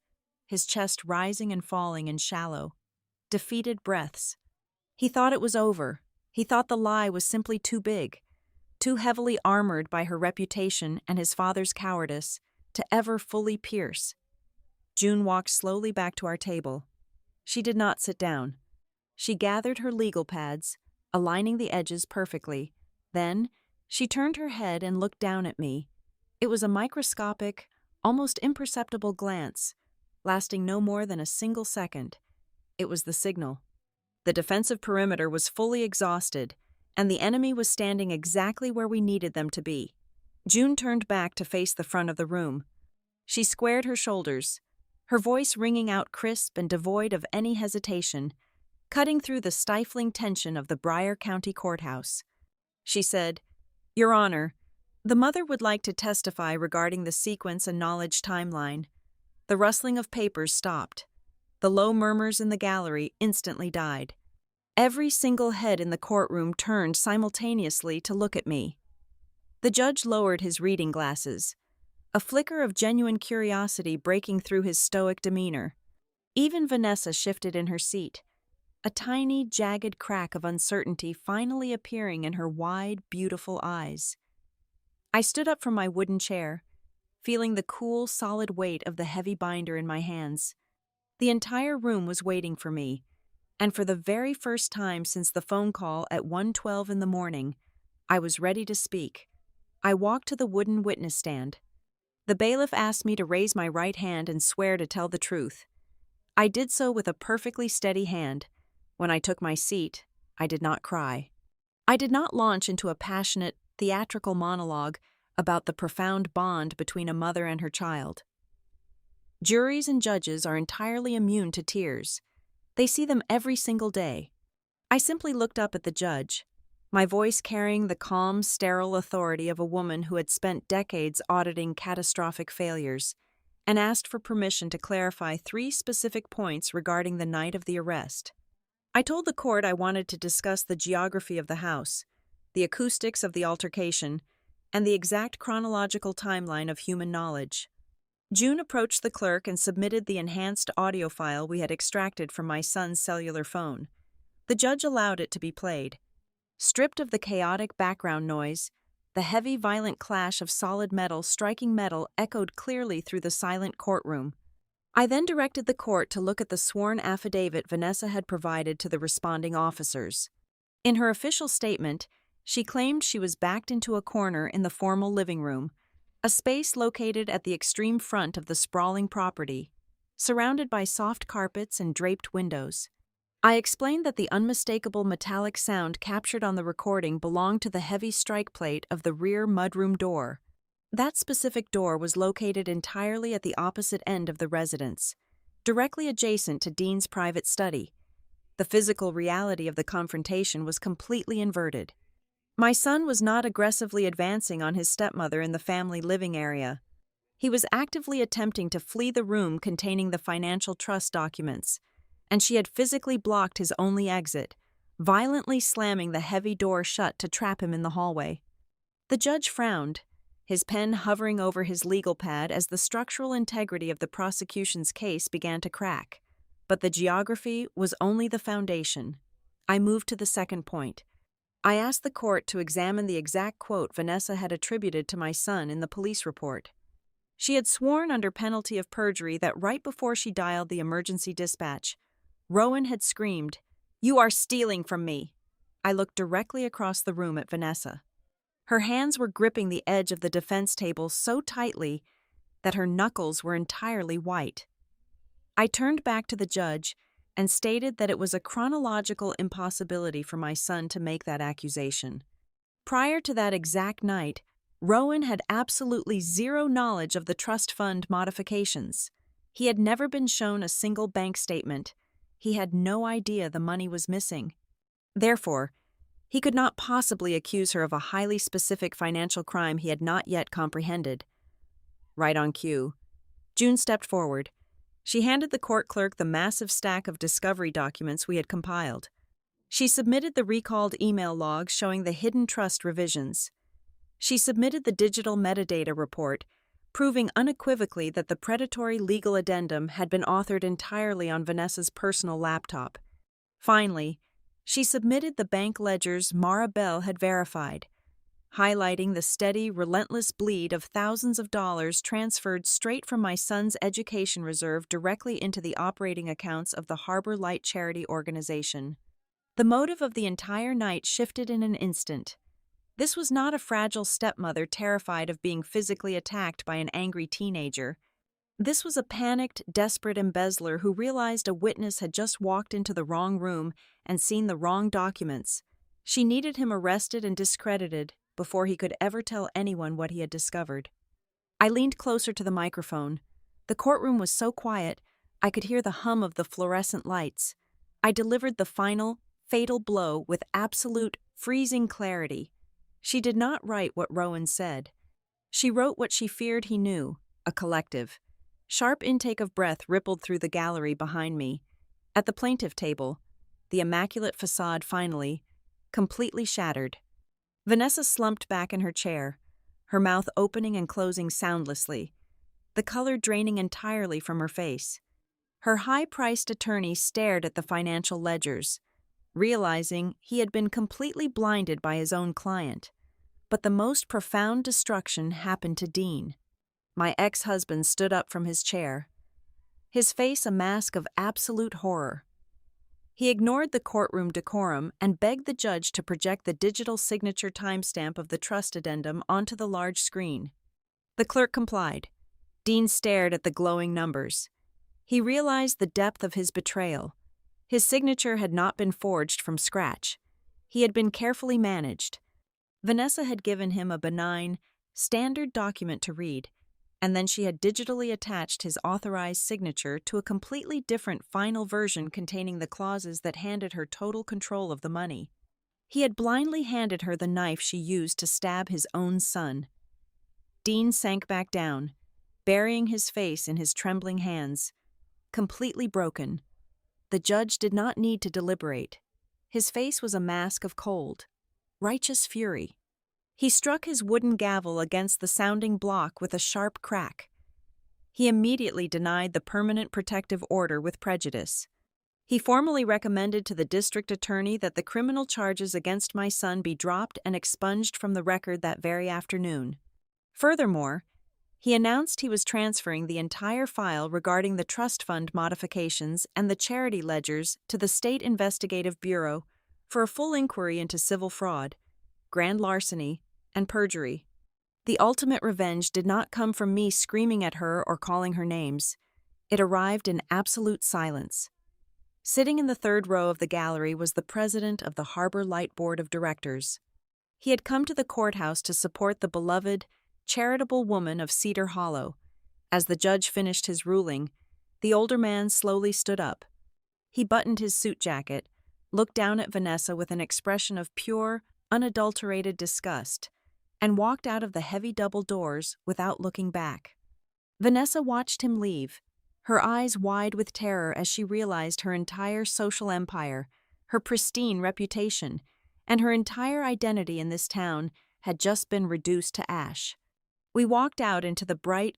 his chest rising and falling in shallow, defeated breaths. He thought it was over. He thought the lie was simply too big, too heavily armored by her reputation and his father's cowardice to ever fully pierce. June walked slowly back to our table. She did not sit down. She gathered her legal pads, aligning the edges perfectly. Then, she turned her head and looked down at me. It was a microscopic, almost imperceptible glance, lasting no more than a single second. It was the signal. The defensive perimeter was fully exhausted, and the enemy was standing exactly where we needed them to be. June turned back to face the front of the room. She squared her shoulders, her voice ringing out crisp and devoid of any hesitation, cutting through the stifling tension of the Briar County Courthouse. She said, "Your Honor, the mother would like to testify regarding the sequence and knowledge timeline." The rustling of papers stopped. The low murmurs in the gallery instantly died. Every single head in the courtroom turned simultaneously to look at me. The judge lowered his reading glasses, a flicker of genuine curiosity breaking through his stoic demeanor. Even Vanessa shifted in her seat, a tiny, jagged crack of uncertainty finally appearing in her wide, beautiful eyes. I stood up from my wooden chair, feeling the cool, solid weight of the heavy binder in my hands. The entire room was waiting for me, and for the very first time since the phone call at 1:12 in the morning, I was ready to speak. I walked to the wooden witness stand. The bailiff asked me to raise my right hand and swear to tell the truth. I did so with a perfectly steady hand. When I took my seat, I did not cry. I did not launch into a passionate, theatrical monologue about the profound bond between a mother and her child. Juries and judges are entirely immune to tears. They see them every single day. I simply looked up at the judge, my voice carrying the calm, sterile authority of a woman who had spent decades auditing catastrophic failures, and asked for permission to clarify 3 specific points regarding the night of the arrest. I told the court I wanted to discuss the geography of the house, the acoustics of the altercation, and the exact chronological timeline of human knowledge. June approached the clerk and submitted the enhanced audio file we had extracted from my son's cellular phone. The judge allowed it to be played. Stripped of the chaotic background noise, the heavy, violent clash of solid metal striking metal echoed clearly through the silent courtroom. I then directed the court to look at the sworn affidavit Vanessa had provided to the responding officers. In her official statement, she claimed she was backed into a corner in the formal living room, a space located at the extreme front of the sprawling property, surrounded by soft carpets and draped windows. I explained that the unmistakable metallic sound captured on the recording belonged to the heavy strike plate of the rear mudroom door. That specific door was located entirely at the opposite end of the residence, directly adjacent to Dean's private study. The physical reality of the confrontation was completely inverted. My son was not aggressively advancing on his stepmother in the family living area. He was actively attempting to flee the room containing the financial trust documents, and she had physically blocked his only exit, violently slamming the heavy door shut to trap him in the hallway. The judge frowned, his pen hovering over his legal pad as the structural integrity of the prosecution's case began to crack. But the geography was only the foundation. I moved to the second point. I asked the court to examine the exact quote Vanessa had attributed to my son in the police report. She had sworn under penalty of perjury that right before she dialed the emergency dispatch, Rowan had screamed, "You are stealing from me!" I looked directly across the room at Vanessa. Her hands were gripping the edge of the defense table so tightly that her knuckles were entirely white. I turned back to the judge and stated that it was a chronological impossibility for my son to make that accusation. Prior to that exact night, Rowan had absolutely zero knowledge of the trust fund modifications. He had never been shown a single bank statement. He had no idea the money was missing. Therefore, he could not possibly accuse her of a highly specific financial crime he had not yet comprehended. Right on cue, June stepped forward. She handed the court clerk the massive stack of discovery documents we had compiled. She submitted the recalled email logs showing the hidden trust revisions. She submitted the digital metadata report, proving unequivocally that the predatory legal addendum had been authored entirely on Vanessa's personal laptop. Finally, she submitted the bank ledgers Mara Bell had verified, highlighting the steady, relentless bleed of thousands of dollars transferred straight from my son's education reserve directly into the operating accounts of the Harbor Light Charity Organization. The motive of the entire night shifted in an instant. This was not a fragile stepmother terrified of being physically attacked by an angry teenager. This was a panicked, desperate embezzler who realized a witness had just walked into the wrong room and seen the wrong documents. She needed him arrested and discredited before he could ever tell anyone what he had discovered. I leaned closer to the microphone. The courtroom was so quiet, I could hear the hum of the fluorescent lights. I delivered the final, fatal blow with absolute, freezing clarity. She did not write what Rowan said. She wrote what she feared he knew, a collective. Sharp intake of breath rippled through the gallery behind me. At the plaintiff table, the immaculate facade finally, completely shattered. Vanessa slumped back in her chair, her mouth opening and closing soundlessly, the color draining entirely from her face. Her high-priced attorney stared at the financial ledgers, realizing he had been completely blinded by his own client. But the most profound destruction happened to Dean. My ex-husband stood up from his chair, his face a mask of absolute horror. He ignored the courtroom decorum and begged the judge to project the digital signature timestamp of the trust addendum onto the large screen. The clerk complied. Dean stared at the glowing numbers. He realized the depth of his betrayal. His signature had not been forged from scratch. He had been carefully managed. Vanessa had given him a benign, standard document to read, and then she had digitally attached his authorized signature to a completely different final version containing the clauses that handed her total control of the money. He had blindly handed her the knife she used to stab his own son. Dean sank back down, burying his face in his trembling hands, completely broken. The judge did not need to deliberate. His face was a mask of cold, righteous fury. He struck his wooden gavel against the sounding block with a sharp crack. He immediately denied the permanent protective order with prejudice. He formally recommended to the district attorney that the criminal charges against my son be dropped and expunged from the record that very afternoon. Furthermore, he announced he was transferring the entire file regarding the trust fund modifications and the charity ledgers to the State Investigative Bureau for a full inquiry into civil fraud, grand larceny, and perjury. The ultimate revenge did not come from me screaming at her or calling her names. It arrived in absolute silence. Sitting in the third row of the gallery was the president of the Harbor Light Board of Directors. He had come to the courthouse to support the beloved, charitable woman of Cedar Hollow. As the judge finished his ruling, the older man slowly stood up. He buttoned his suit jacket, looked down at Vanessa with an expression of pure, unadulterated disgust, and walked out of the heavy double doors without looking back. Vanessa watched him leave, her eyes wide with terror as she realized her entire social empire, her pristine reputation, and her entire identity in this town had just been reduced to ash. We walked out into the bright,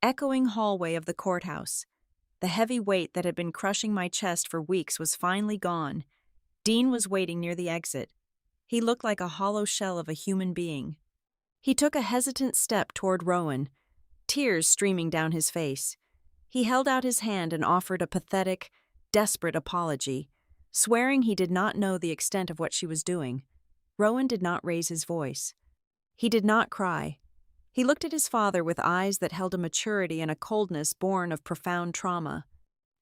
echoing hallway of the courthouse. The heavy weight that had been crushing my chest for weeks was finally gone. Dean was waiting near the exit. He looked like a hollow shell of a human being. He took a hesitant step toward Rowan, tears streaming down his face. He held out his hand and offered a pathetic, desperate apology, swearing he did not know the extent of what she was doing. Rowan did not raise his voice. He did not cry. He looked at his father with eyes that held a maturity and a coldness born of profound trauma.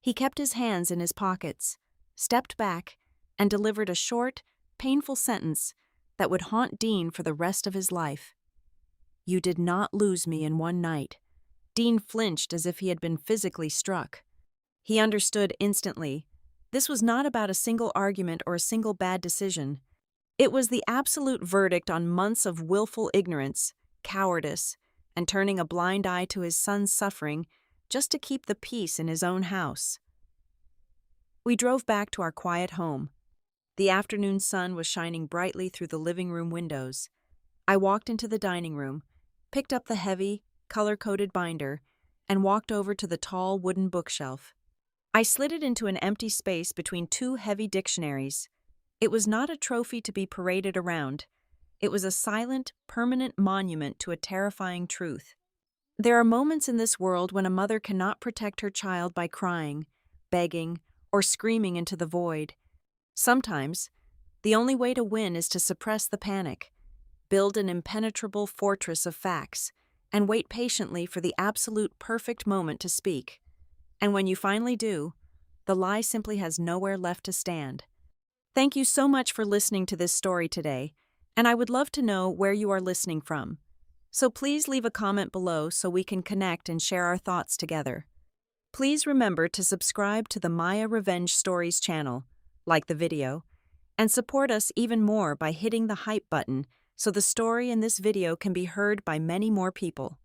He kept his hands in his pockets, stepped back, and delivered a short, painful sentence that would haunt Dean for the rest of his life. "You did not lose me in one night." Dean flinched as if he had been physically struck. He understood instantly. This was not about a single argument or a single bad decision. It was the absolute verdict on months of willful ignorance, cowardice, and turning a blind eye to his son's suffering just to keep the peace in his own house. We drove back to our quiet home. The afternoon sun was shining brightly through the living room windows. I walked into the dining room, picked up the heavy, color-coded binder, and walked over to the tall wooden bookshelf. I slid it into an empty space between two heavy dictionaries. It was not a trophy to be paraded around. It was a silent, permanent monument to a terrifying truth. There are moments in this world when a mother cannot protect her child by crying, begging, or screaming into the void. Sometimes, the only way to win is to suppress the panic, build an impenetrable fortress of facts, and wait patiently for the absolute perfect moment to speak. And when you finally do, the lie simply has nowhere left to stand. Thank you so much for listening to this story today, and I would love to know where you are listening from. So please leave a comment below so we can connect and share our thoughts together. Please remember to subscribe to the Maya Revenge Stories channel, like the video, and support us even more by hitting the hype button so the story in this video can be heard by many more people.